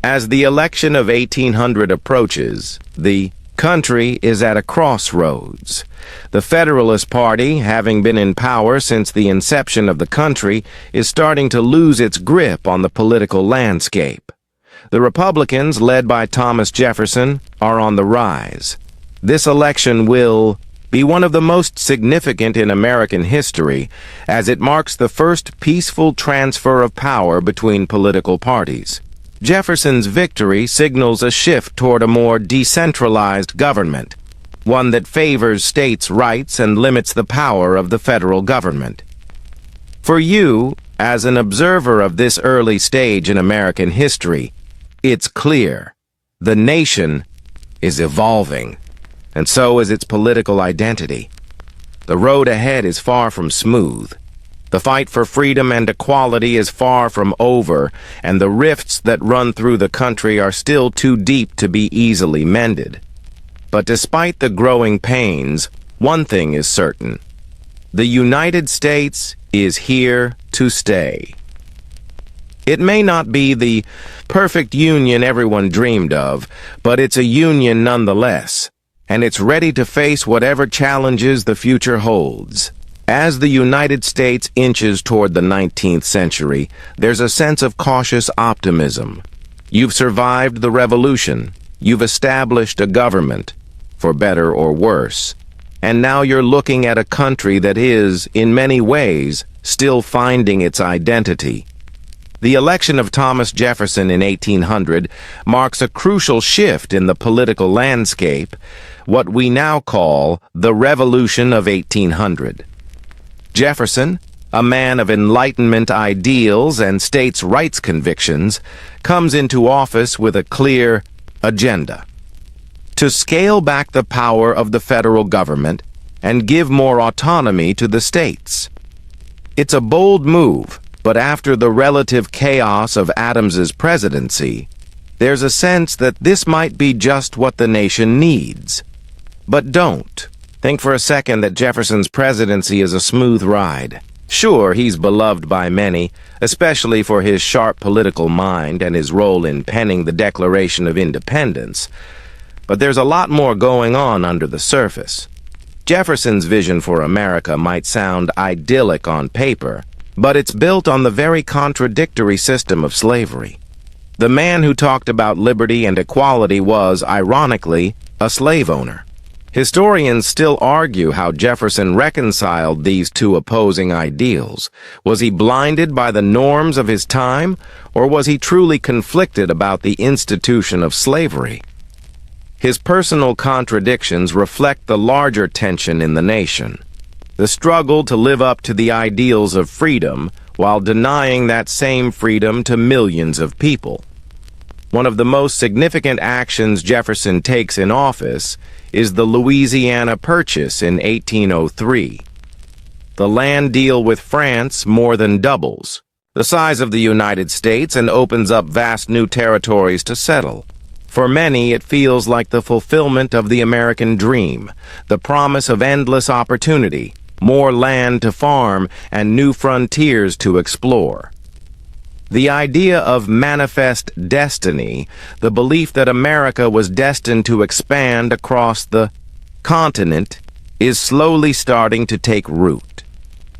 As the election of 1800 approaches, the country is at a crossroads. The Federalist Party, having been in power since the inception of the country, is starting to lose its grip on the political landscape. The Republicans, led by Thomas Jefferson, are on the rise. This election will be one of the most significant in American history, as it marks the first peaceful transfer of power between political parties. Jefferson's victory signals a shift toward a more decentralized government, one that favors states' rights and limits the power of the federal government. For you, as an observer of this early stage in American history, it's clear the nation is evolving, and so is its political identity. The road ahead is far from smooth. The fight for freedom and equality is far from over, and the rifts that run through the country are still too deep to be easily mended. But despite the growing pains, one thing is certain. The United States is here to stay. It may not be the perfect union everyone dreamed of, but it's a union nonetheless, and it's ready to face whatever challenges the future holds. As the United States inches toward the 19th century, there's a sense of cautious optimism. You've survived the revolution. You've established a government, for better or worse. And now you're looking at a country that is, in many ways, still finding its identity. The election of Thomas Jefferson in 1800 marks a crucial shift in the political landscape, what we now call the Revolution of 1800. Jefferson, a man of Enlightenment ideals and states' rights convictions, comes into office with a clear agenda: to scale back the power of the federal government and give more autonomy to the states. It's a bold move, but after the relative chaos of Adams's presidency, there's a sense that this might be just what the nation needs. But don't think for a second that Jefferson's presidency is a smooth ride. Sure, he's beloved by many, especially for his sharp political mind and his role in penning the Declaration of Independence. But there's a lot more going on under the surface. Jefferson's vision for America might sound idyllic on paper, but it's built on the very contradictory system of slavery. The man who talked about liberty and equality was, ironically, a slave owner. Historians still argue how Jefferson reconciled these two opposing ideals. Was he blinded by the norms of his time, or was he truly conflicted about the institution of slavery? His personal contradictions reflect the larger tension in the nation, the struggle to live up to the ideals of freedom while denying that same freedom to millions of people. One of the most significant actions Jefferson takes in office is the Louisiana Purchase in 1803. The land deal with France more than doubles the size of the United States and opens up vast new territories to settle. For many, it feels like the fulfillment of the American dream, the promise of endless opportunity, more land to farm, and new frontiers to explore. The idea of manifest destiny, the belief that America was destined to expand across the continent, is slowly starting to take root.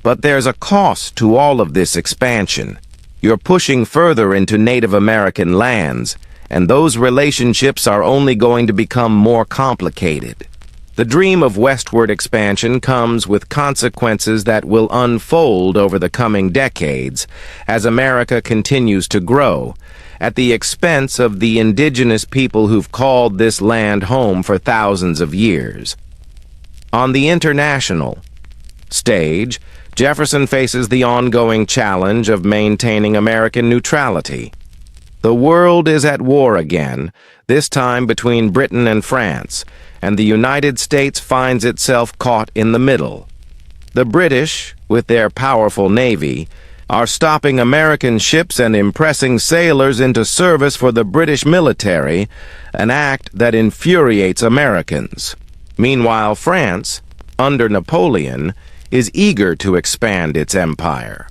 But there's a cost to all of this expansion. You're pushing further into Native American lands, and those relationships are only going to become more complicated. The dream of westward expansion comes with consequences that will unfold over the coming decades as America continues to grow, at the expense of the indigenous people who've called this land home for thousands of years. On the international stage, Jefferson faces the ongoing challenge of maintaining American neutrality. The world is at war again, this time between Britain and France, and the United States finds itself caught in the middle. The British, with their powerful navy, are stopping American ships and impressing sailors into service for the British military, an act that infuriates Americans. Meanwhile, France, under Napoleon, is eager to expand its empire.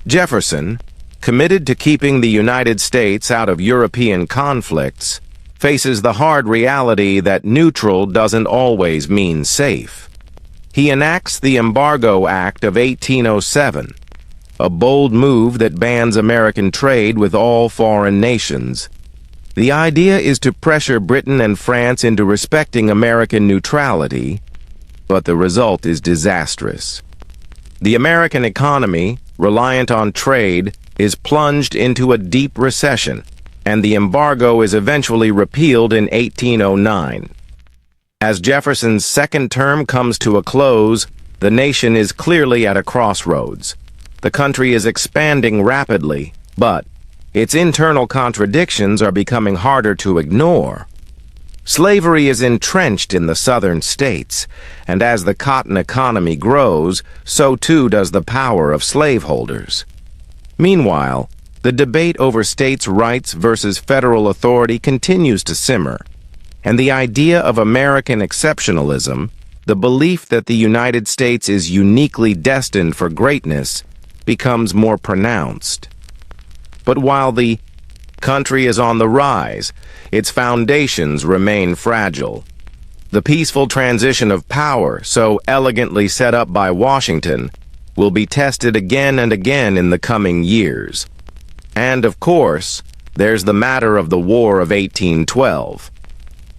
Jefferson, committed to keeping the United States out of European conflicts, faces the hard reality that neutral doesn't always mean safe. He enacts the Embargo Act of 1807, a bold move that bans American trade with all foreign nations. The idea is to pressure Britain and France into respecting American neutrality, but the result is disastrous. The American economy, reliant on trade, is plunged into a deep recession, and the embargo is eventually repealed in 1809. As Jefferson's second term comes to a close, the nation is clearly at a crossroads. The country is expanding rapidly, but its internal contradictions are becoming harder to ignore. Slavery is entrenched in the southern states, and as the cotton economy grows, so too does the power of slaveholders. Meanwhile, the debate over states' rights versus federal authority continues to simmer, and the idea of American exceptionalism, the belief that the United States is uniquely destined for greatness, becomes more pronounced. But while the country is on the rise, its foundations remain fragile. The peaceful transition of power, so elegantly set up by Washington, will be tested again and again in the coming years. And, of course, there's the matter of the War of 1812.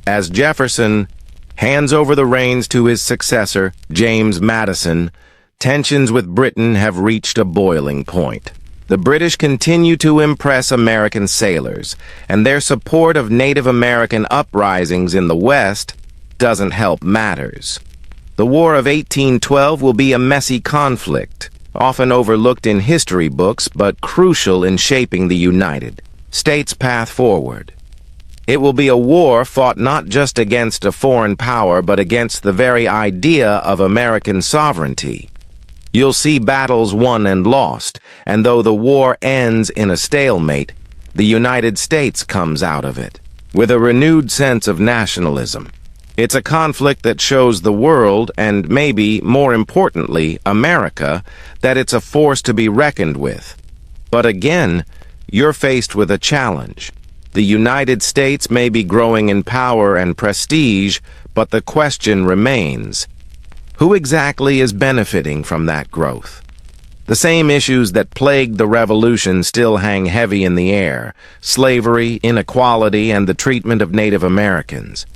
As Jefferson hands over the reins to his successor, James Madison, tensions with Britain have reached a boiling point. The British continue to impress American sailors, and their support of Native American uprisings in the West doesn't help matters. The War of 1812 will be a messy conflict, often overlooked in history books but crucial in shaping the United States' path forward. It will be a war fought not just against a foreign power but against the very idea of American sovereignty. You'll see battles won and lost, and though the war ends in a stalemate, the United States comes out of it with a renewed sense of nationalism. It's a conflict that shows the world, and maybe, more importantly, America, that it's a force to be reckoned with. But again, you're faced with a challenge. The United States may be growing in power and prestige, but the question remains: who exactly is benefiting from that growth? The same issues that plagued the revolution still hang heavy in the air: slavery, inequality, and the treatment of Native Americans.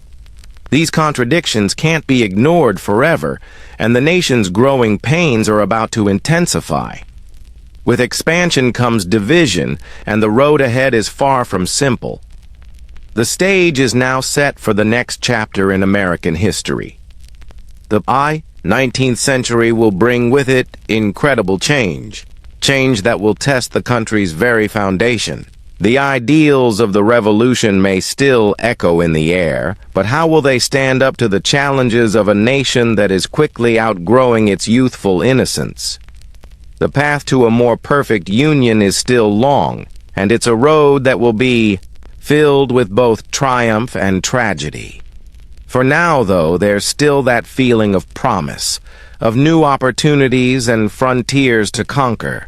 These contradictions can't be ignored forever, and the nation's growing pains are about to intensify. With expansion comes division, and the road ahead is far from simple. The stage is now set for the next chapter in American history. The 19th century will bring with it incredible change that will test the country's very foundation. The ideals of the revolution may still echo in the air, but how will they stand up to the challenges of a nation that is quickly outgrowing its youthful innocence? The path to a more perfect union is still long, and it's a road that will be filled with both triumph and tragedy. For now, though, there's still that feeling of promise, of new opportunities and frontiers to conquer,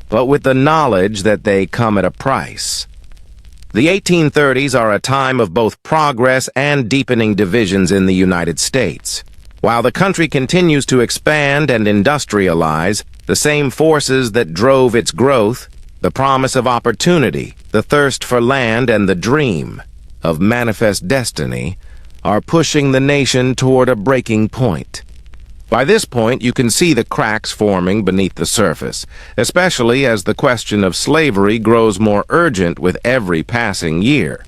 but with the knowledge that they come at a price. The 1830s are a time of both progress and deepening divisions in the United States. While the country continues to expand and industrialize, the same forces that drove its growth, the promise of opportunity, the thirst for land, and the dream of manifest destiny, are pushing the nation toward a breaking point. By this point, you can see the cracks forming beneath the surface, especially as the question of slavery grows more urgent with every passing year.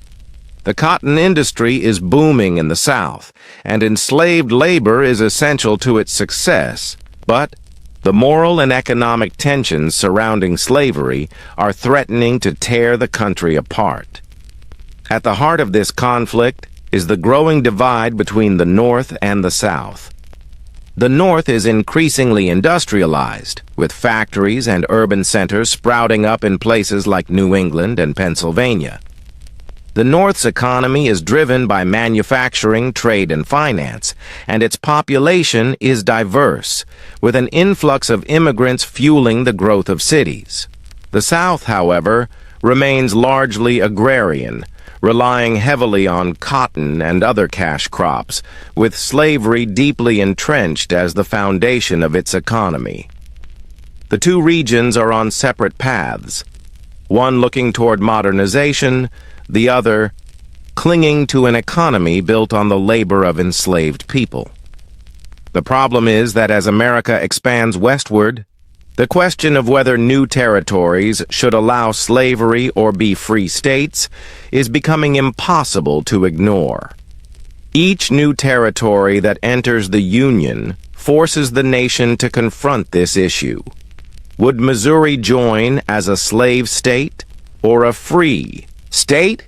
The cotton industry is booming in the South, and enslaved labor is essential to its success. But The moral and economic tensions surrounding slavery are threatening to tear the country apart. At the heart of this conflict is the growing divide between the North and the South. The North is increasingly industrialized, with factories and urban centers sprouting up in places like New England and Pennsylvania. The North's economy is driven by manufacturing, trade, and finance, and its population is diverse, with an influx of immigrants fueling the growth of cities. The South, however, remains largely agrarian, relying heavily on cotton and other cash crops, with slavery deeply entrenched as the foundation of its economy. The two regions are on separate paths, one looking toward modernization, the other clinging to an economy built on the labor of enslaved people. The problem is that as America expands westward, the question of whether new territories should allow slavery or be free states is becoming impossible to ignore. Each new territory that enters the Union forces the nation to confront this issue. Would Missouri join as a slave state or a free state?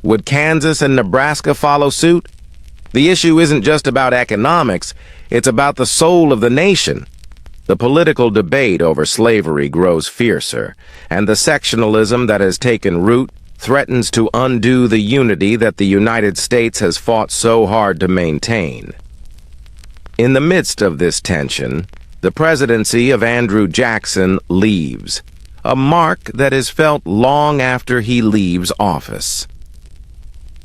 Would Kansas and Nebraska follow suit? The issue isn't just about economics, it's about the soul of the nation. The political debate over slavery grows fiercer, and the sectionalism that has taken root threatens to undo the unity that the United States has fought so hard to maintain. In the midst of this tension, the presidency of Andrew Jackson leaves, a mark that is felt long after he leaves office.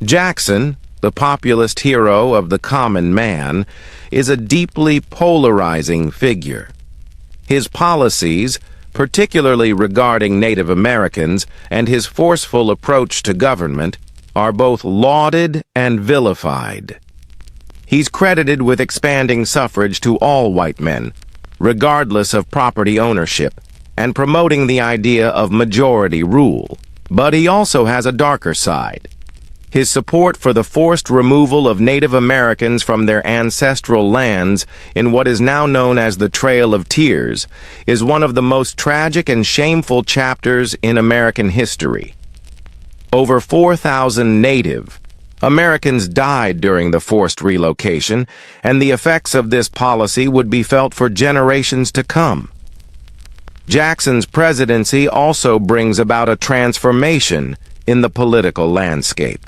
Jackson, the populist hero of the common man, is a deeply polarizing figure. His policies, particularly regarding Native Americans, and his forceful approach to government are both lauded and vilified. He's credited with expanding suffrage to all white men, regardless of property ownership, and promoting the idea of majority rule. But he also has a darker side. His support for the forced removal of Native Americans from their ancestral lands in what is now known as the Trail of Tears is one of the most tragic and shameful chapters in American history. Over 4,000 Native Americans died during the forced relocation, and the effects of this policy would be felt for generations to come. Jackson's presidency also brings about a transformation in the political landscape.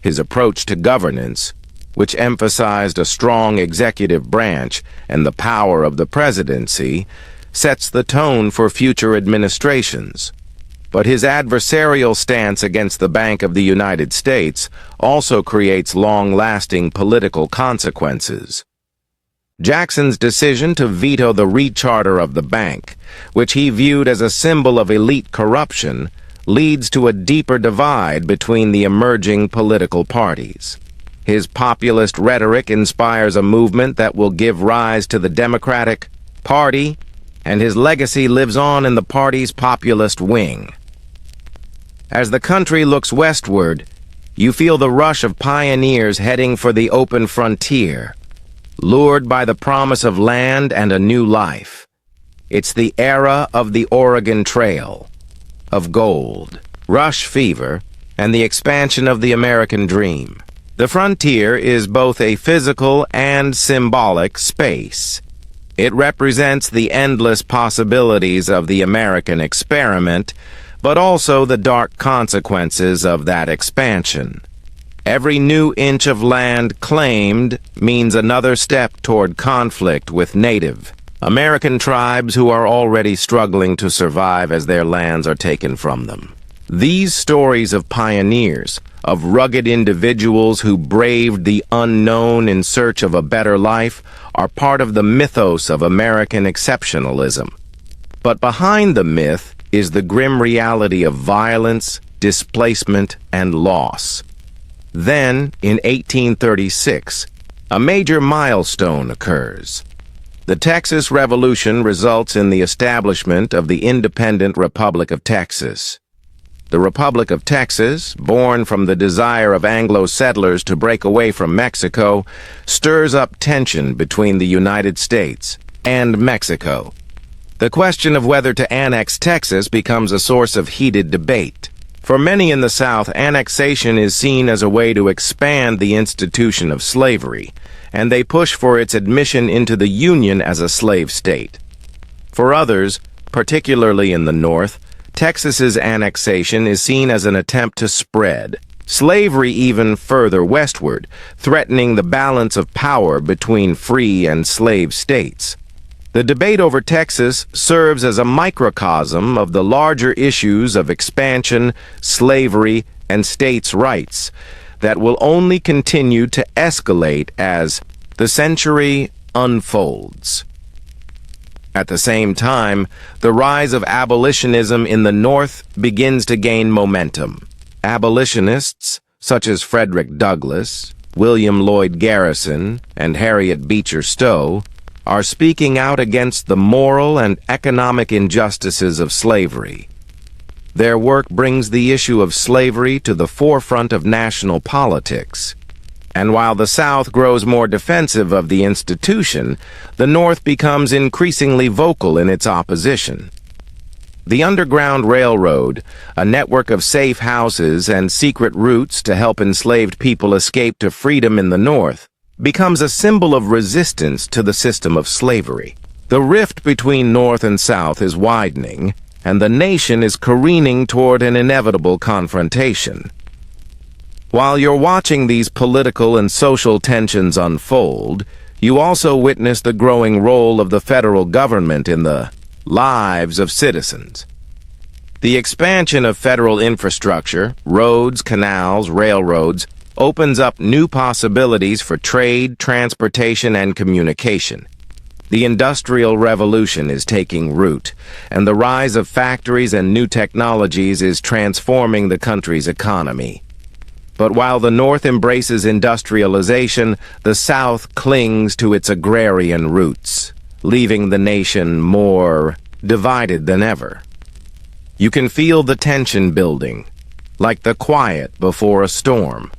His approach to governance, which emphasized a strong executive branch and the power of the presidency, sets the tone for future administrations. But his adversarial stance against the Bank of the United States also creates long-lasting political consequences. Jackson's decision to veto the recharter of the bank, which he viewed as a symbol of elite corruption, leads to a deeper divide between the emerging political parties. His populist rhetoric inspires a movement that will give rise to the Democratic Party, and his legacy lives on in the party's populist wing. As the country looks westward, you feel the rush of pioneers heading for the open frontier, lured by the promise of land and a new life. It's the era of the Oregon Trail, of gold, rush fever, and the expansion of the American dream. The frontier is both a physical and symbolic space. It represents the endless possibilities of the American experiment, but also the dark consequences of that expansion. Every new inch of land claimed means another step toward conflict with Native American tribes who are already struggling to survive as their lands are taken from them. These stories of pioneers, of rugged individuals who braved the unknown in search of a better life, are part of the mythos of American exceptionalism. But behind the myth is the grim reality of violence, displacement, and loss. Then, in 1836, a major milestone occurs. The Texas Revolution results in the establishment of the independent Republic of Texas. The Republic of Texas, born from the desire of Anglo settlers to break away from Mexico, stirs up tension between the United States, and Mexico. The question of whether to annex Texas becomes a source of heated debate. For many in the South, annexation is seen as a way to expand the institution of slavery, and they push for its admission into the Union as a slave state. For others, particularly in the North, Texas's annexation is seen as an attempt to spread slavery even further westward, threatening the balance of power between free and slave states. The debate over Texas serves as a microcosm of the larger issues of expansion, slavery, and states' rights that will only continue to escalate as the century unfolds. At the same time, the rise of abolitionism in the North begins to gain momentum. Abolitionists, such as Frederick Douglass, William Lloyd Garrison, and Harriet Beecher Stowe, are speaking out against the moral and economic injustices of slavery. Their work brings the issue of slavery to the forefront of national politics. And while the South grows more defensive of the institution, the North becomes increasingly vocal in its opposition. The Underground Railroad, a network of safe houses and secret routes to help enslaved people escape to freedom in the North, becomes a symbol of resistance to the system of slavery. The rift between North and South is widening, and the nation is careening toward an inevitable confrontation. While you're watching these political and social tensions unfold, you also witness the growing role of the federal government in the lives of citizens. The expansion of federal infrastructure, roads, canals, railroads, opens up new possibilities for trade, transportation, and communication. The Industrial Revolution is taking root, and the rise of factories and new technologies is transforming the country's economy. But while the North embraces industrialization, the South clings to its agrarian roots, leaving the nation more divided than ever. You can feel the tension building, like the quiet before a storm.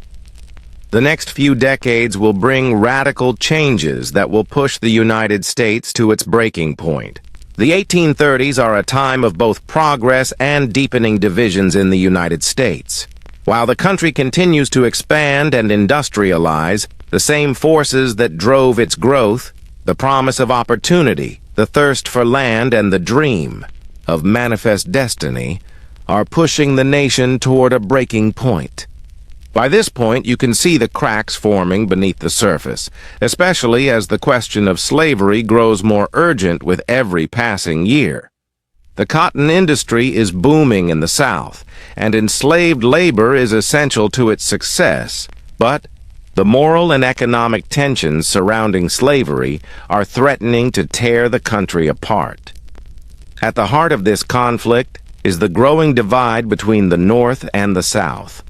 The next few decades will bring radical changes that will push the United States to its breaking point. The 1830s are a time of both progress and deepening divisions in the United States. While the country continues to expand and industrialize, the same forces that drove its growth, the promise of opportunity, the thirst for land, and the dream of manifest destiny, are pushing the nation toward a breaking point. By this point, you can see the cracks forming beneath the surface, especially as the question of slavery grows more urgent with every passing year. The cotton industry is booming in the South, and enslaved labor is essential to its success, but the moral and economic tensions surrounding slavery are threatening to tear the country apart. At the heart of this conflict is the growing divide between the North and the South.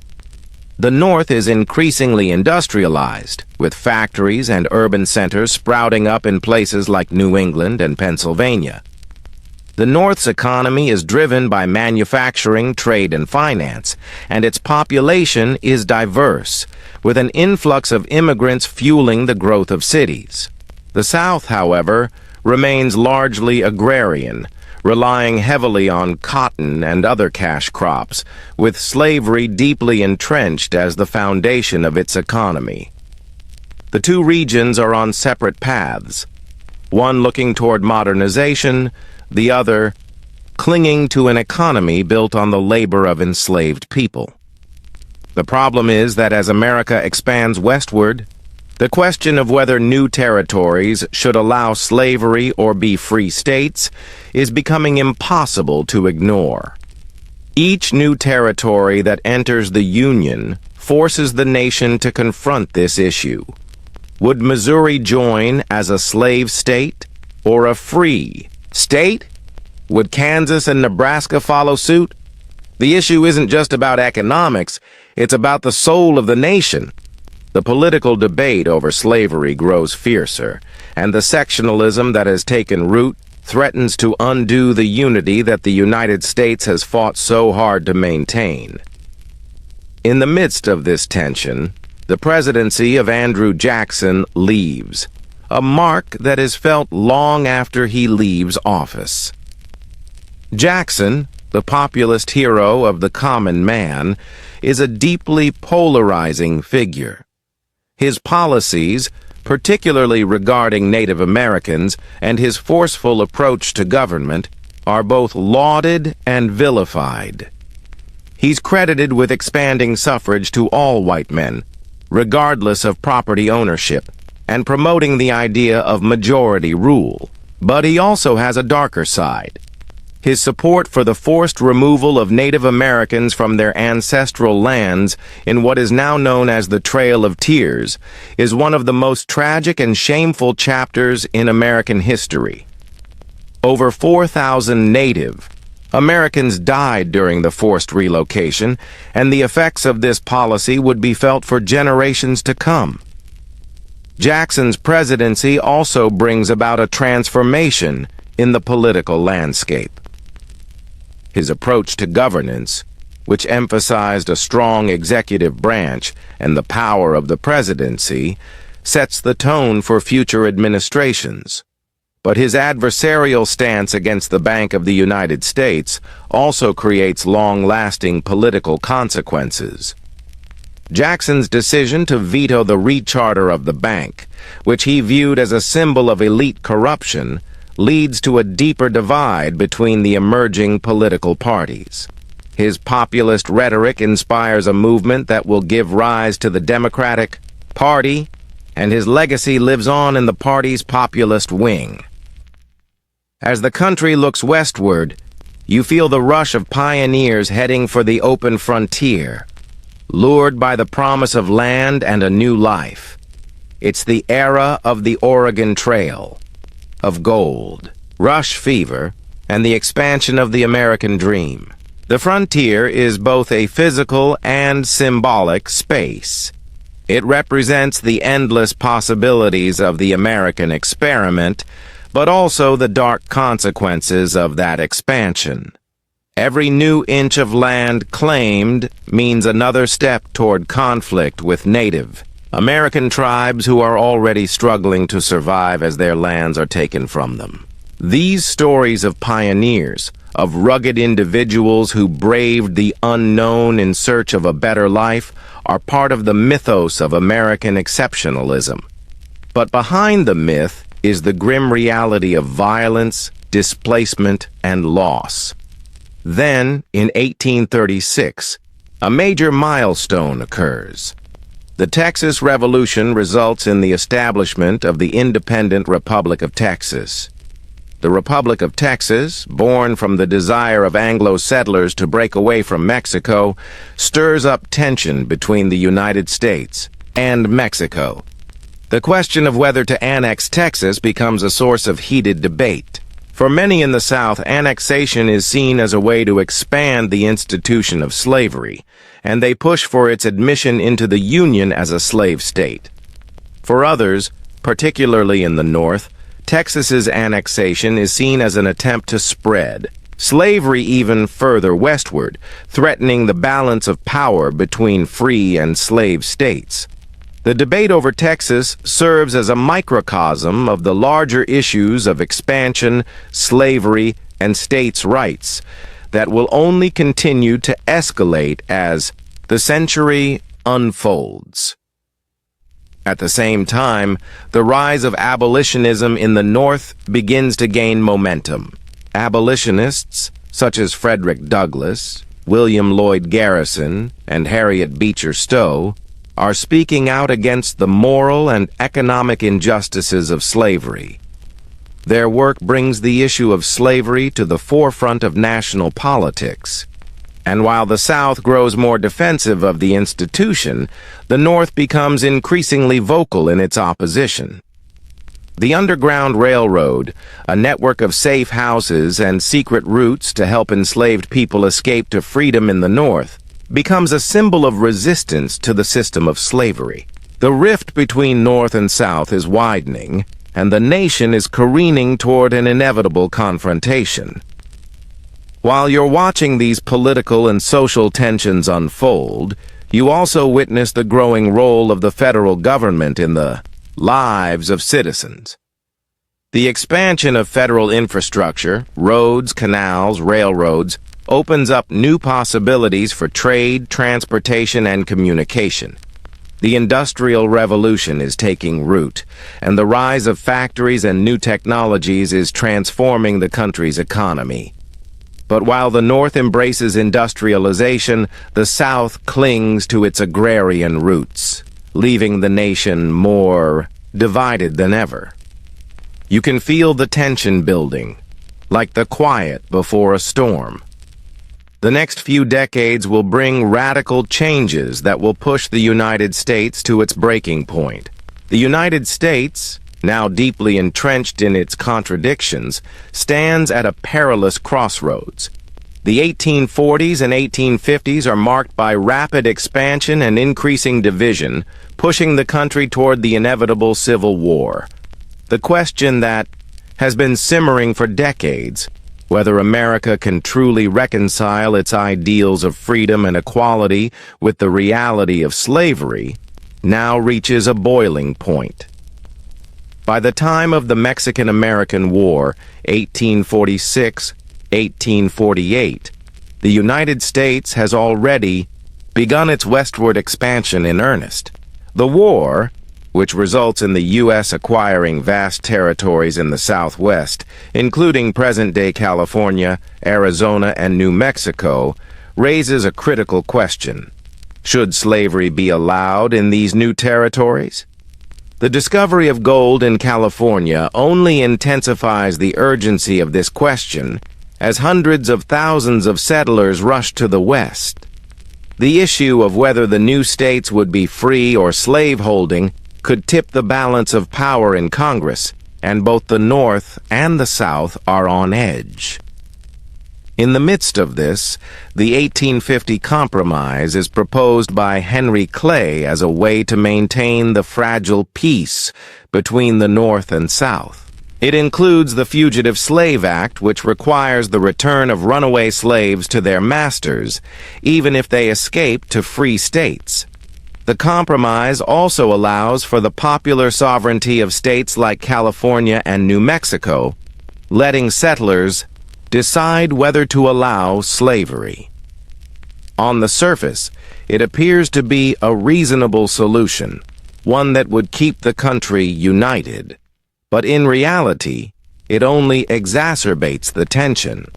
The North is increasingly industrialized, with factories and urban centers sprouting up in places like New England and Pennsylvania. The North's economy is driven by manufacturing, trade, and finance, and its population is diverse, with an influx of immigrants fueling the growth of cities. The South, however, remains largely agrarian, relying heavily on cotton and other cash crops, with slavery deeply entrenched as the foundation of its economy. The two regions are on separate paths, one looking toward modernization, the other clinging to an economy built on the labor of enslaved people. The problem is that as America expands westward, the question of whether new territories should allow slavery or be free states is becoming impossible to ignore. Each new territory that enters the Union forces the nation to confront this issue. Would Missouri join as a slave state or a free state? Would Kansas and Nebraska follow suit? The issue isn't just about economics, it's about the soul of the nation. The political debate over slavery grows fiercer, and the sectionalism that has taken root threatens to undo the unity that the United States has fought so hard to maintain. In the midst of this tension, the presidency of Andrew Jackson leaves, a mark that is felt long after he leaves office. Jackson, the populist hero of the common man, is a deeply polarizing figure. His policies, particularly regarding Native Americans, and his forceful approach to government are both lauded and vilified. He's credited with expanding suffrage to all white men, regardless of property ownership, and promoting the idea of majority rule. But he also has a darker side. His support for the forced removal of Native Americans from their ancestral lands in what is now known as the Trail of Tears is one of the most tragic and shameful chapters in American history. Over 4,000 Native Americans died during the forced relocation, and the effects of this policy would be felt for generations to come. Jackson's presidency also brings about a transformation in the political landscape. His approach to governance, which emphasized a strong executive branch and the power of the presidency, sets the tone for future administrations. But his adversarial stance against the Bank of the United States also creates long-lasting political consequences. Jackson's decision to veto the recharter of the bank, which he viewed as a symbol of elite corruption, leads to a deeper divide between the emerging political parties. His populist rhetoric inspires a movement that will give rise to the Democratic Party, and his legacy lives on in the party's populist wing. As the country looks westward, you feel the rush of pioneers heading for the open frontier, lured by the promise of land and a new life. It's the era of the Oregon Trail, of gold, rush fever, and the expansion of the American dream. The frontier is both a physical and symbolic space. It represents the endless possibilities of the American experiment, but also the dark consequences of that expansion. Every new inch of land claimed means another step toward conflict with Native American tribes who are already struggling to survive as their lands are taken from them. These stories of pioneers, of rugged individuals who braved the unknown in search of a better life, are part of the mythos of American exceptionalism. But behind the myth is the grim reality of violence, displacement, and loss. Then, in 1836, a major milestone occurs. The Texas Revolution results in the establishment of the independent Republic of Texas. The Republic of Texas, born from the desire of Anglo settlers to break away from Mexico, stirs up tension between the United States and Mexico. The question of whether to annex Texas becomes a source of heated debate. For many in the South, annexation is seen as a way to expand the institution of slavery, and they push for its admission into the Union as a slave state. For others, particularly in the North, Texas's annexation is seen as an attempt to spread slavery even further westward, threatening the balance of power between free and slave states. The debate over Texas serves as a microcosm of the larger issues of expansion, slavery, and states' rights that will only continue to escalate as the century unfolds. At the same time, the rise of abolitionism in the North begins to gain momentum. Abolitionists, such as Frederick Douglass, William Lloyd Garrison, and Harriet Beecher Stowe, are speaking out against the moral and economic injustices of slavery. Their work brings the issue of slavery to the forefront of national politics. And while the South grows more defensive of the institution, the North becomes increasingly vocal in its opposition. The Underground Railroad, a network of safe houses and secret routes to help enslaved people escape to freedom in the North, becomes a symbol of resistance to the system of slavery. The rift between North and South is widening, and the nation is careening toward an inevitable confrontation. While you're watching these political and social tensions unfold, you also witness the growing role of the federal government in the lives of citizens. The expansion of federal infrastructure, roads, canals, railroads, opens up new possibilities for trade, transportation, and communication. The Industrial Revolution is taking root, and the rise of factories and new technologies is transforming the country's economy. But while the North embraces industrialization, the South clings to its agrarian roots, leaving the nation more divided than ever. You can feel the tension building, like the quiet before a storm. The next few decades will bring radical changes that will push the United States to its breaking point. The United States, now deeply entrenched in its contradictions, stands at a perilous crossroads. The 1840s and 1850s are marked by rapid expansion and increasing division, pushing the country toward the inevitable Civil War. The question that has been simmering for decades, whether America can truly reconcile its ideals of freedom and equality with the reality of slavery, now reaches a boiling point. By the time of the Mexican-American War, 1846-1848, the United States has already begun its westward expansion in earnest. The war, which results in the U.S. acquiring vast territories in the Southwest, including present-day California, Arizona, and New Mexico, raises a critical question. Should slavery be allowed in these new territories? The discovery of gold in California only intensifies the urgency of this question as hundreds of thousands of settlers rush to the West. The issue of whether the new states would be free or slave-holding could tip the balance of power in Congress, and both the North and the South are on edge. In the midst of this, the 1850 Compromise is proposed by Henry Clay as a way to maintain the fragile peace between the North and South. It includes the Fugitive Slave Act, which requires the return of runaway slaves to their masters, even if they escape to free states. The compromise also allows for the popular sovereignty of states like California and New Mexico, letting settlers decide whether to allow slavery. On the surface, it appears to be a reasonable solution, one that would keep the country united. But in reality, it only exacerbates the tension.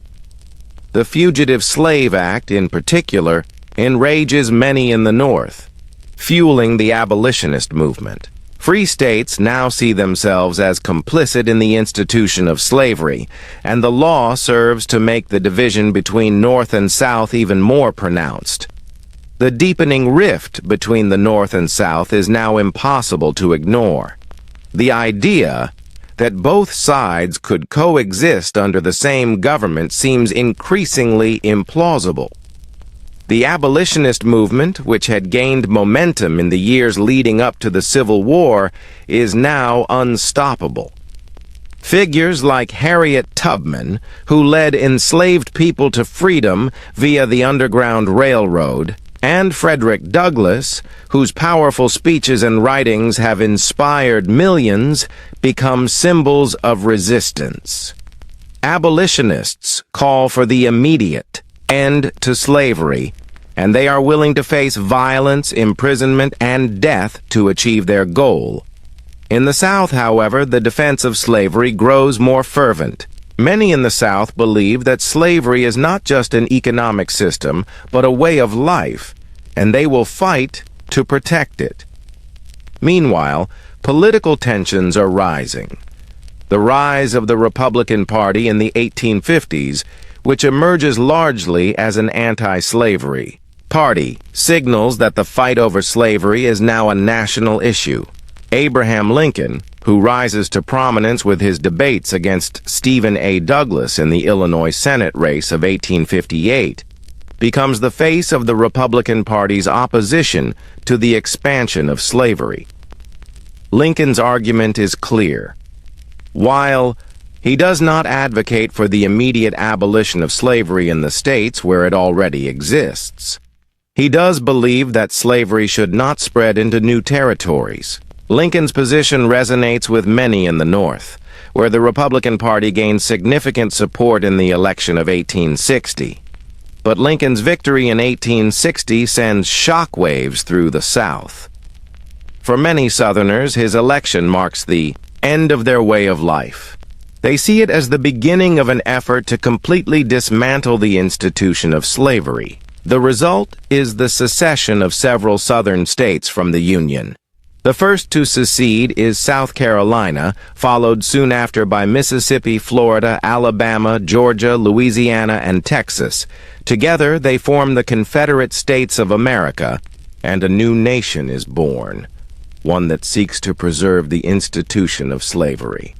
The Fugitive Slave Act, in particular, enrages many in the North, fueling the abolitionist movement. Free states now see themselves as complicit in the institution of slavery, and the law serves to make the division between North and South even more pronounced. The deepening rift between the North and South is now impossible to ignore. The idea that both sides could coexist under the same government seems increasingly implausible. The abolitionist movement, which had gained momentum in the years leading up to the Civil War, is now unstoppable. Figures like Harriet Tubman, who led enslaved people to freedom via the Underground Railroad, and Frederick Douglass, whose powerful speeches and writings have inspired millions, become symbols of resistance. Abolitionists call for the immediate end to slavery, and they are willing to face violence, imprisonment, and death to achieve their goal. In the South, however, the defense of slavery grows more fervent. Many in the South believe that slavery is not just an economic system, but a way of life, and they will fight to protect it. Meanwhile, political tensions are rising. The rise of the Republican Party in the 1850s, which emerges largely as an anti-slavery party, signals that the fight over slavery is now a national issue. Abraham Lincoln, who rises to prominence with his debates against Stephen A. Douglas in the Illinois Senate race of 1858, becomes the face of the Republican Party's opposition to the expansion of slavery. Lincoln's argument is clear. While he does not advocate for the immediate abolition of slavery in the states where it already exists, he does believe that slavery should not spread into new territories. Lincoln's position resonates with many in the North, where the Republican Party gained significant support in the election of 1860. But Lincoln's victory in 1860 sends shockwaves through the South. For many Southerners, his election marks the end of their way of life. They see it as the beginning of an effort to completely dismantle the institution of slavery. The result is the secession of several Southern states from the Union. The first to secede is South Carolina, followed soon after by Mississippi, Florida, Alabama, Georgia, Louisiana, and Texas. Together, they form the Confederate States of America, and a new nation is born, one that seeks to preserve the institution of slavery.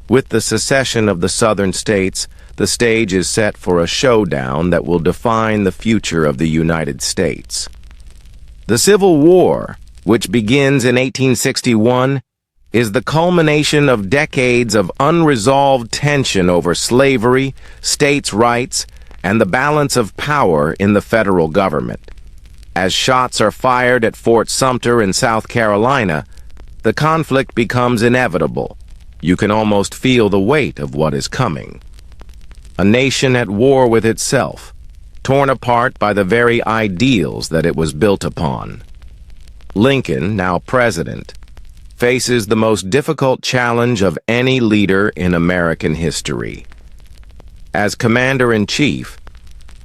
With the secession of the Southern states, the stage is set for a showdown that will define the future of the United States. The Civil War, which begins in 1861, is the culmination of decades of unresolved tension over slavery, states' rights, and the balance of power in the federal government. As shots are fired at Fort Sumter in South Carolina, the conflict becomes inevitable. You can almost feel the weight of what is coming. A nation at war with itself, torn apart by the very ideals that it was built upon. Lincoln, now president, faces the most difficult challenge of any leader in American history. As commander-in-chief,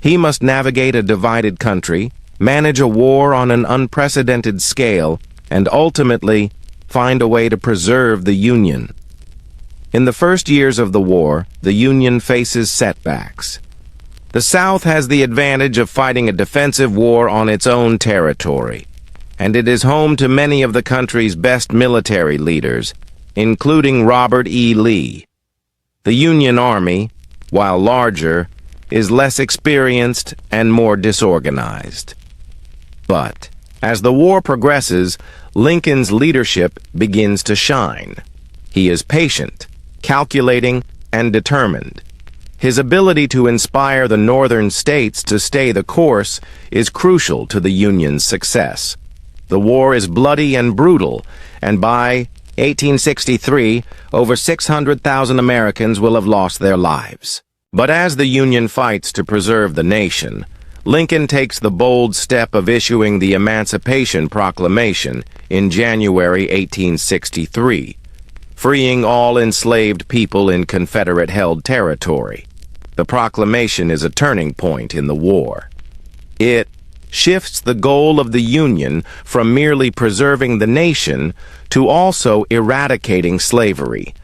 he must navigate a divided country, manage a war on an unprecedented scale, and ultimately find a way to preserve the Union. In the first years of the war, the Union faces setbacks. The South has the advantage of fighting a defensive war on its own territory, and it is home to many of the country's best military leaders, including Robert E. Lee. The Union Army, while larger, is less experienced and more disorganized. But as the war progresses, Lincoln's leadership begins to shine. He is patient, calculating, and determined. His ability to inspire the northern states to stay the course is crucial to the Union's success. The war is bloody and brutal, and by 1863, over 600,000 Americans will have lost their lives. But as the Union fights to preserve the nation, Lincoln takes the bold step of issuing the Emancipation Proclamation in January 1863, freeing all enslaved people in Confederate-held territory. The proclamation is a turning point in the war. It shifts the goal of the Union from merely preserving the nation to also eradicating slavery,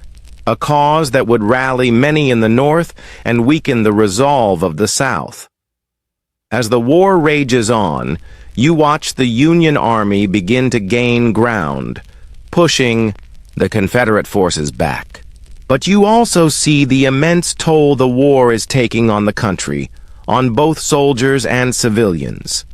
a cause that would rally many in the North and weaken the resolve of the South. As the war rages on, you watch the Union Army begin to gain ground, pushing the Confederate forces back. But you also see the immense toll the war is taking on the country, on both soldiers and civilians.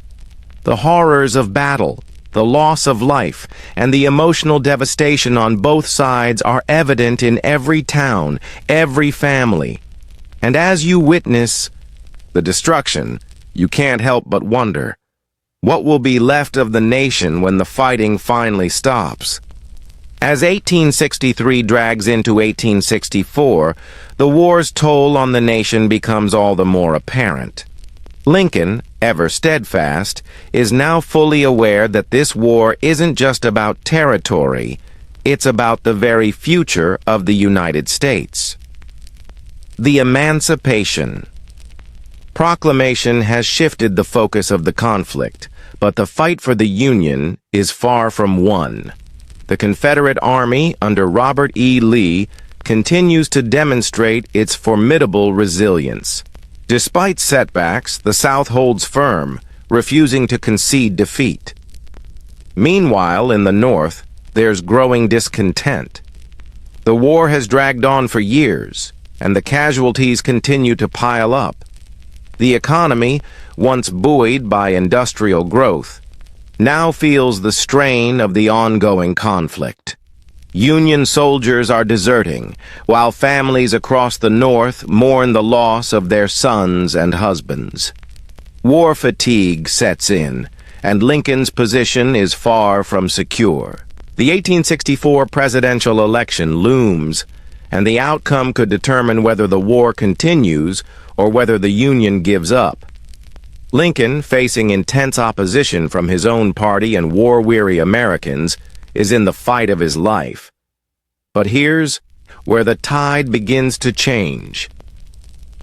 The horrors of battle, the loss of life, and the emotional devastation on both sides are evident in every town, every family. And as you witness the destruction, you can't help but wonder, what will be left of the nation when the fighting finally stops? As 1863 drags into 1864, the war's toll on the nation becomes all the more apparent. Lincoln, ever steadfast, is now fully aware that this war isn't just about territory, it's about the very future of the United States. The Emancipation Proclamation has shifted the focus of the conflict, but the fight for the Union is far from won. The Confederate Army, under Robert E. Lee, continues to demonstrate its formidable resilience. Despite setbacks, the South holds firm, refusing to concede defeat. Meanwhile, in the North, there's growing discontent. The war has dragged on for years, and the casualties continue to pile up. The economy, once buoyed by industrial growth, now feels the strain of the ongoing conflict. Union soldiers are deserting, while families across the North mourn the loss of their sons and husbands. War fatigue sets in, and Lincoln's position is far from secure. The 1864 presidential election looms, and the outcome could determine whether the war continues or whether the Union gives up. Lincoln, facing intense opposition from his own party and war-weary Americans, is in the fight of his life. But here's where the tide begins to change.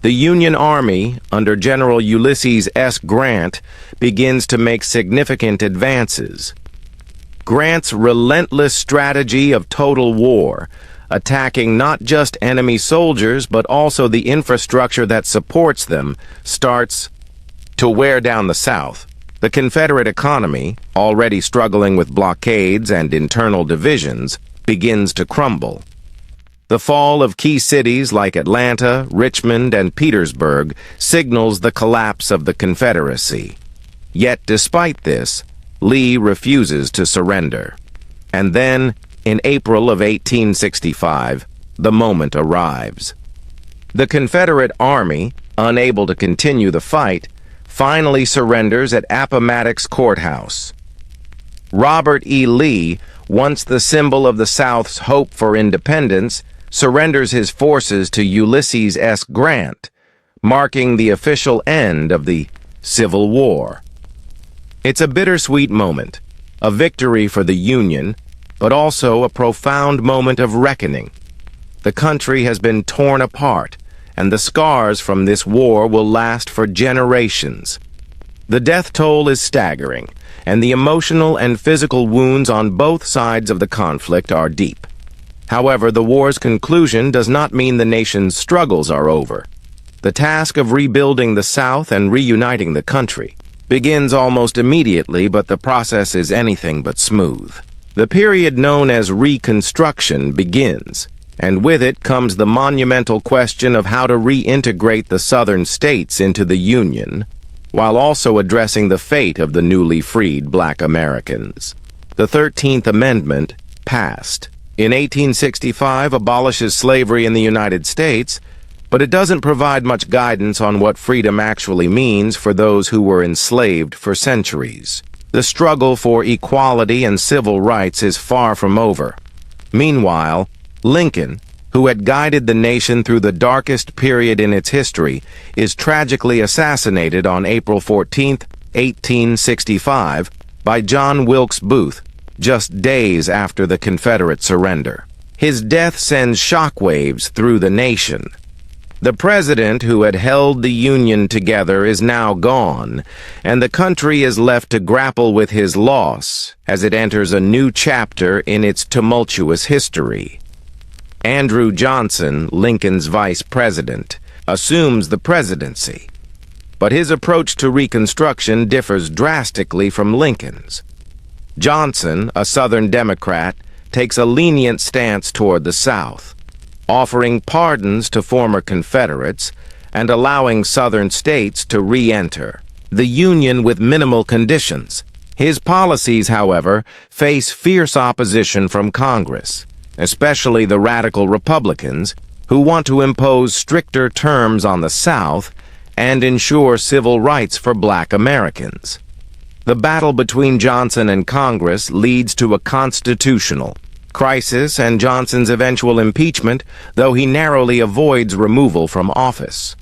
The Union Army, under General Ulysses S. Grant, begins to make significant advances. Grant's relentless strategy of total war, attacking not just enemy soldiers but also the infrastructure that supports them, starts to wear down the South. The Confederate economy, already struggling with blockades and internal divisions, begins to crumble. The fall of key cities like Atlanta, Richmond, and Petersburg signals the collapse of the Confederacy. Yet despite this, Lee refuses to surrender. And then, in April of 1865, the moment arrives. The Confederate Army, unable to continue the fight, finally surrenders at Appomattox Courthouse. Robert E. Lee, once the symbol of the South's hope for independence, surrenders his forces to Ulysses S. Grant, marking the official end of the Civil War. It's a bittersweet moment, a victory for the Union, but also a profound moment of reckoning. The country has been torn apart, and the scars from this war will last for generations. The death toll is staggering, and the emotional and physical wounds on both sides of the conflict are deep. However, the war's conclusion does not mean the nation's struggles are over. The task of rebuilding the South and reuniting the country begins almost immediately, but the process is anything but smooth. The period known as Reconstruction begins, and with it comes the monumental question of how to reintegrate the Southern states into the Union, while also addressing the fate of the newly freed Black Americans. The 13th Amendment, passed in 1865, abolishes slavery in the United States, but it doesn't provide much guidance on what freedom actually means for those who were enslaved for centuries. The struggle for equality and civil rights is far from over. Meanwhile, Lincoln, who had guided the nation through the darkest period in its history, is tragically assassinated on April 14, 1865, by John Wilkes Booth, just days after the Confederate surrender. His death sends shockwaves through the nation. The president who had held the Union together is now gone, and the country is left to grapple with his loss as it enters a new chapter in its tumultuous history. Andrew Johnson, Lincoln's vice president, assumes the presidency, but his approach to Reconstruction differs drastically from Lincoln's. Johnson, a Southern Democrat, takes a lenient stance toward the South, offering pardons to former Confederates and allowing Southern states to re-enter the Union with minimal conditions. His policies, however, face fierce opposition from Congress, especially the radical Republicans, who want to impose stricter terms on the South and ensure civil rights for Black Americans. The battle between Johnson and Congress leads to a constitutional crisis and Johnson's eventual impeachment, though he narrowly avoids removal from office.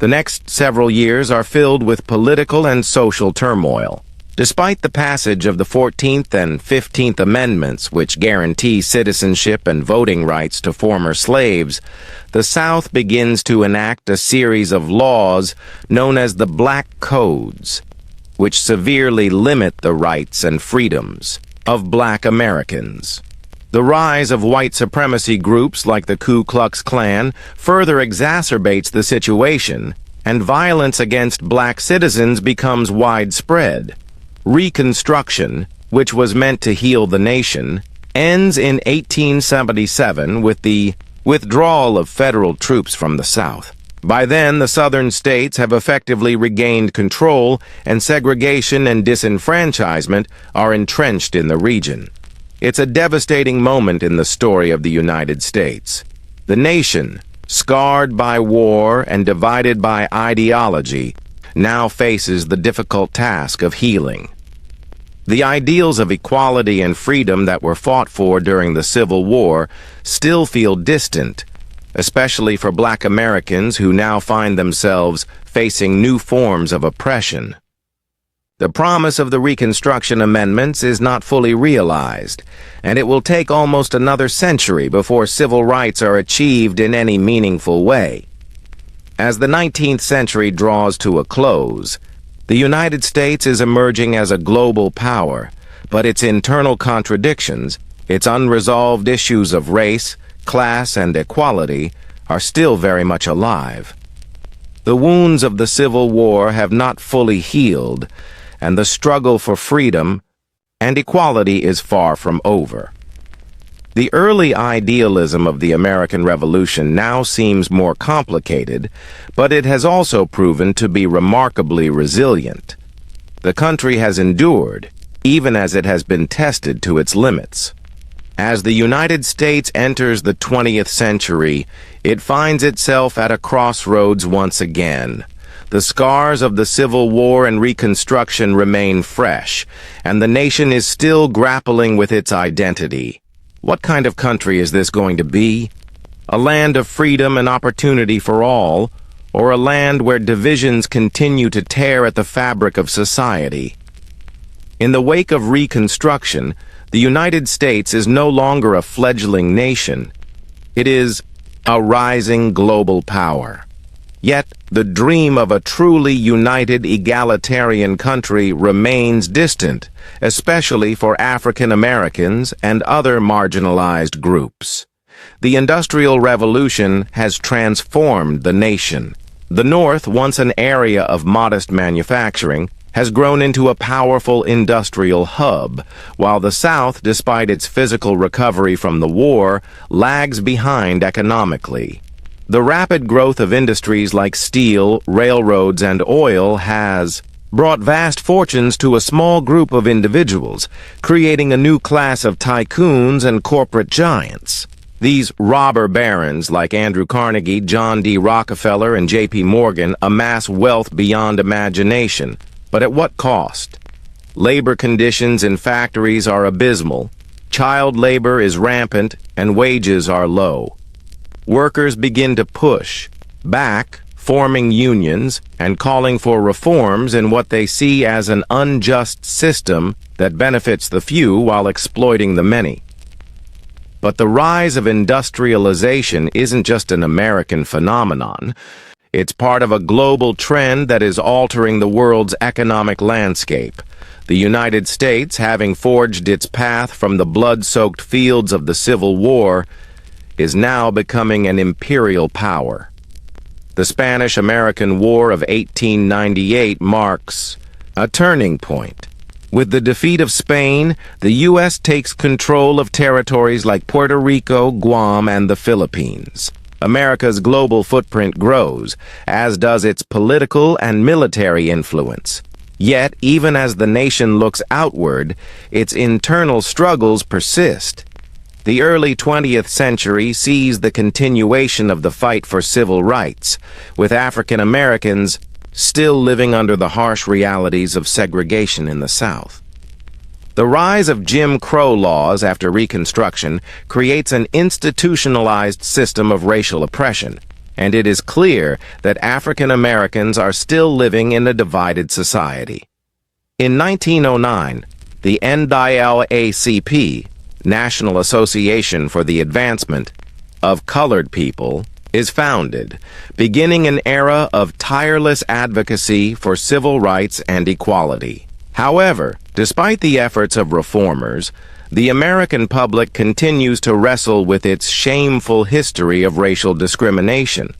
The next several years are filled with political and social turmoil. Despite the passage of the 14th and 15th Amendments, which guarantee citizenship and voting rights to former slaves, the South begins to enact a series of laws known as the Black Codes, which severely limit the rights and freedoms of Black Americans. The rise of white supremacy groups like the Ku Klux Klan further exacerbates the situation, and violence against Black citizens becomes widespread. Reconstruction, which was meant to heal the nation, ends in 1877 with the withdrawal of federal troops from the South. By then, the Southern states have effectively regained control, and segregation and disenfranchisement are entrenched in the region. It's a devastating moment in the story of the United States. The nation, scarred by war and divided by ideology, now faces the difficult task of healing. The ideals of equality and freedom that were fought for during the Civil War still feel distant, especially for Black Americans who now find themselves facing new forms of oppression. The promise of the Reconstruction Amendments is not fully realized, and it will take almost another century before civil rights are achieved in any meaningful way. As the 19th century draws to a close, the United States is emerging as a global power, but its internal contradictions, its unresolved issues of race, class, and equality are still very much alive. The wounds of the Civil War have not fully healed, and the struggle for freedom and equality is far from over. The early idealism of the American Revolution now seems more complicated, but it has also proven to be remarkably resilient. The country has endured, even as it has been tested to its limits. As the United States enters the 20th century, it finds itself at a crossroads once again. The scars of the Civil War and Reconstruction remain fresh, and the nation is still grappling with its identity. What kind of country is this going to be? A land of freedom and opportunity for all, or a land where divisions continue to tear at the fabric of society? In the wake of Reconstruction, the United States is no longer a fledgling nation. It is a rising global power. Yet, the dream of a truly united egalitarian country remains distant, especially for African Americans and other marginalized groups. The Industrial Revolution has transformed the nation. The North, once an area of modest manufacturing, has grown into a powerful industrial hub, while the South, despite its physical recovery from the war, lags behind economically. The rapid growth of industries like steel, railroads, and oil has brought vast fortunes to a small group of individuals, creating a new class of tycoons and corporate giants. These robber barons like Andrew Carnegie, John D. Rockefeller, and J.P. Morgan amass wealth beyond imagination. But at what cost? Labor conditions in factories are abysmal, child labor is rampant, and wages are low. Workers begin to push back, forming unions and calling for reforms in what they see as an unjust system that benefits the few while exploiting the many. But the rise of industrialization isn't just an American phenomenon. It's part of a global trend that is altering the world's economic landscape. The United States, having forged its path from the blood-soaked fields of the Civil War, is now becoming an imperial power. The Spanish-American War of 1898 marks a turning point. With the defeat of Spain, the U.S. takes control of territories like Puerto Rico, Guam, and the Philippines. America's global footprint grows, as does its political and military influence. Yet, even as the nation looks outward, its internal struggles persist. The early 20th century sees the continuation of the fight for civil rights, with African Americans still living under the harsh realities of segregation in the South. The rise of Jim Crow laws after Reconstruction creates an institutionalized system of racial oppression, and it is clear that African Americans are still living in a divided society. In 1909, the NAACP, National Association for the Advancement of Colored People, is founded, beginning an era of tireless advocacy for civil rights and equality. However, despite the efforts of reformers, the American public continues to wrestle with its shameful history of racial discrimination.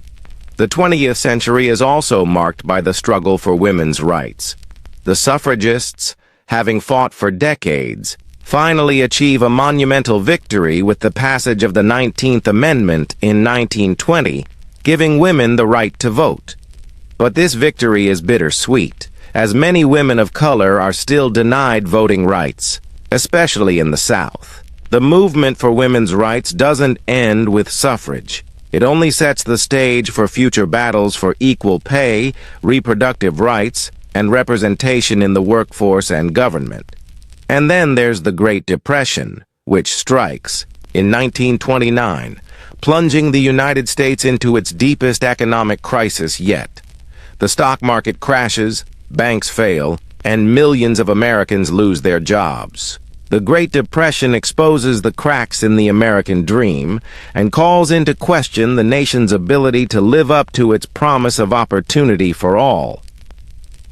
The 20th century is also marked by the struggle for women's rights. The suffragists, having fought for decades, finally achieve a monumental victory with the passage of the 19th Amendment in 1920, giving women the right to vote. But this victory is bittersweet, as many women of color are still denied voting rights, especially in the South. The movement for women's rights doesn't end with suffrage. It only sets the stage for future battles for equal pay, reproductive rights, and representation in the workforce and government. And then there's the Great Depression, which strikes in 1929, plunging the United States into its deepest economic crisis yet. The stock market crashes, banks fail, and millions of Americans lose their jobs. The Great Depression exposes the cracks in the American dream and calls into question the nation's ability to live up to its promise of opportunity for all.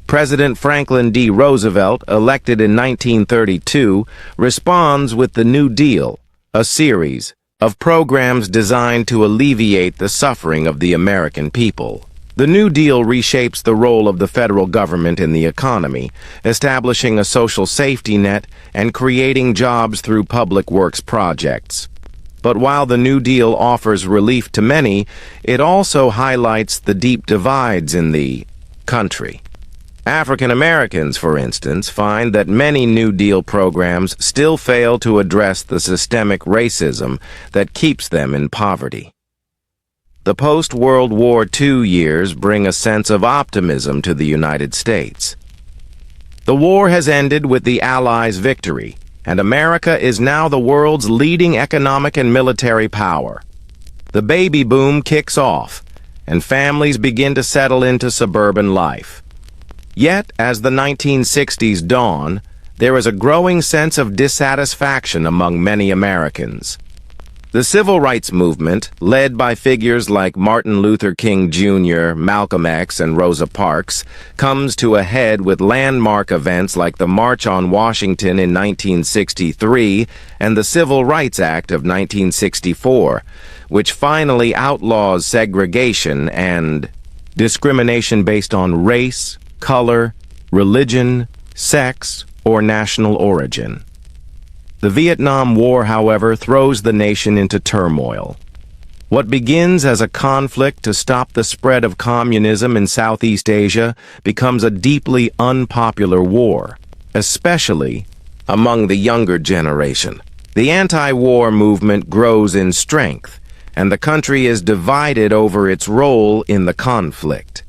President Franklin D. Roosevelt, elected in 1932, responds with the New Deal, a series of programs designed to alleviate the suffering of the American people. The New Deal reshapes the role of the federal government in the economy, establishing a social safety net and creating jobs through public works projects. But while the New Deal offers relief to many, it also highlights the deep divides in the country. African Americans, for instance, find that many New Deal programs still fail to address the systemic racism that keeps them in poverty. The post-World War II years bring a sense of optimism to the United States. The war has ended with the Allies' victory, and America is now the world's leading economic and military power. The baby boom kicks off, and families begin to settle into suburban life. Yet, as the 1960s dawn, there is a growing sense of dissatisfaction among many Americans. The civil rights movement, led by figures like Martin Luther King Jr., Malcolm X, and Rosa Parks, comes to a head with landmark events like the March on Washington in 1963 and the Civil Rights Act of 1964, which finally outlaws segregation and discrimination based on race, color, religion, sex, or national origin. The Vietnam War, however, throws the nation into turmoil. What begins as a conflict to stop the spread of communism in Southeast Asia becomes a deeply unpopular war, especially among the younger generation. The anti-war movement grows in strength, and the country is divided over its role in the conflict.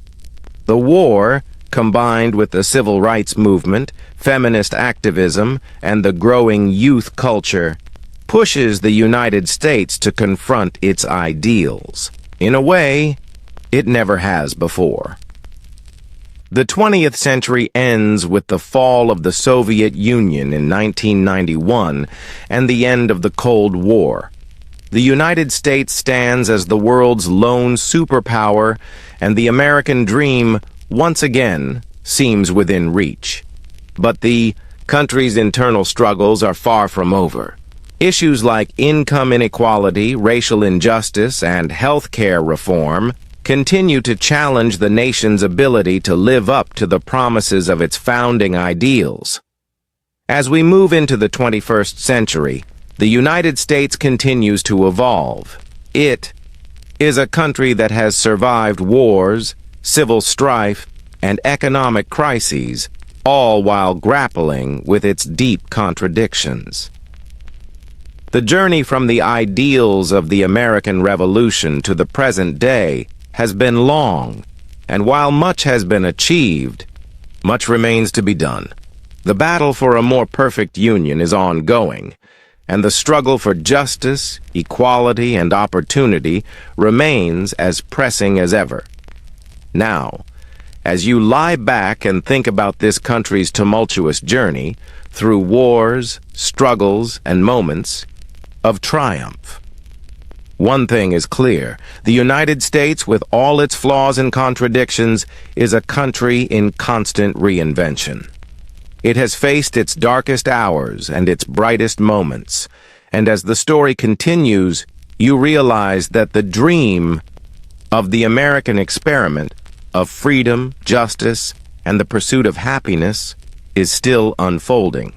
The war, combined with the civil rights movement, feminist activism, and the growing youth culture, pushes the United States to confront its ideals in a way it never has before. The 20th century ends with the fall of the Soviet Union in 1991 and the end of the Cold War. The United States stands as the world's lone superpower, and the American dream once again seems within reach. But the country's internal struggles are far from over. Issues like income inequality, racial injustice, and health care reform continue to challenge the nation's ability to live up to the promises of its founding ideals. As we move into the 21st century, the United States continues to evolve. It is a country that has survived wars, civil strife, and economic crises, all while grappling with its deep contradictions. The journey from the ideals of the American Revolution to the present day has been long, and while much has been achieved, much remains to be done. The battle for a more perfect union is ongoing, and the struggle for justice, equality, and opportunity remains as pressing as ever. Now, as you lie back and think about this country's tumultuous journey through wars, struggles, and moments of triumph, one thing is clear: the United States, with all its flaws and contradictions, is a country in constant reinvention. It has faced its darkest hours and its brightest moments, and as the story continues, you realize that the dream of the American experiment of freedom, justice, and the pursuit of happiness is still unfolding.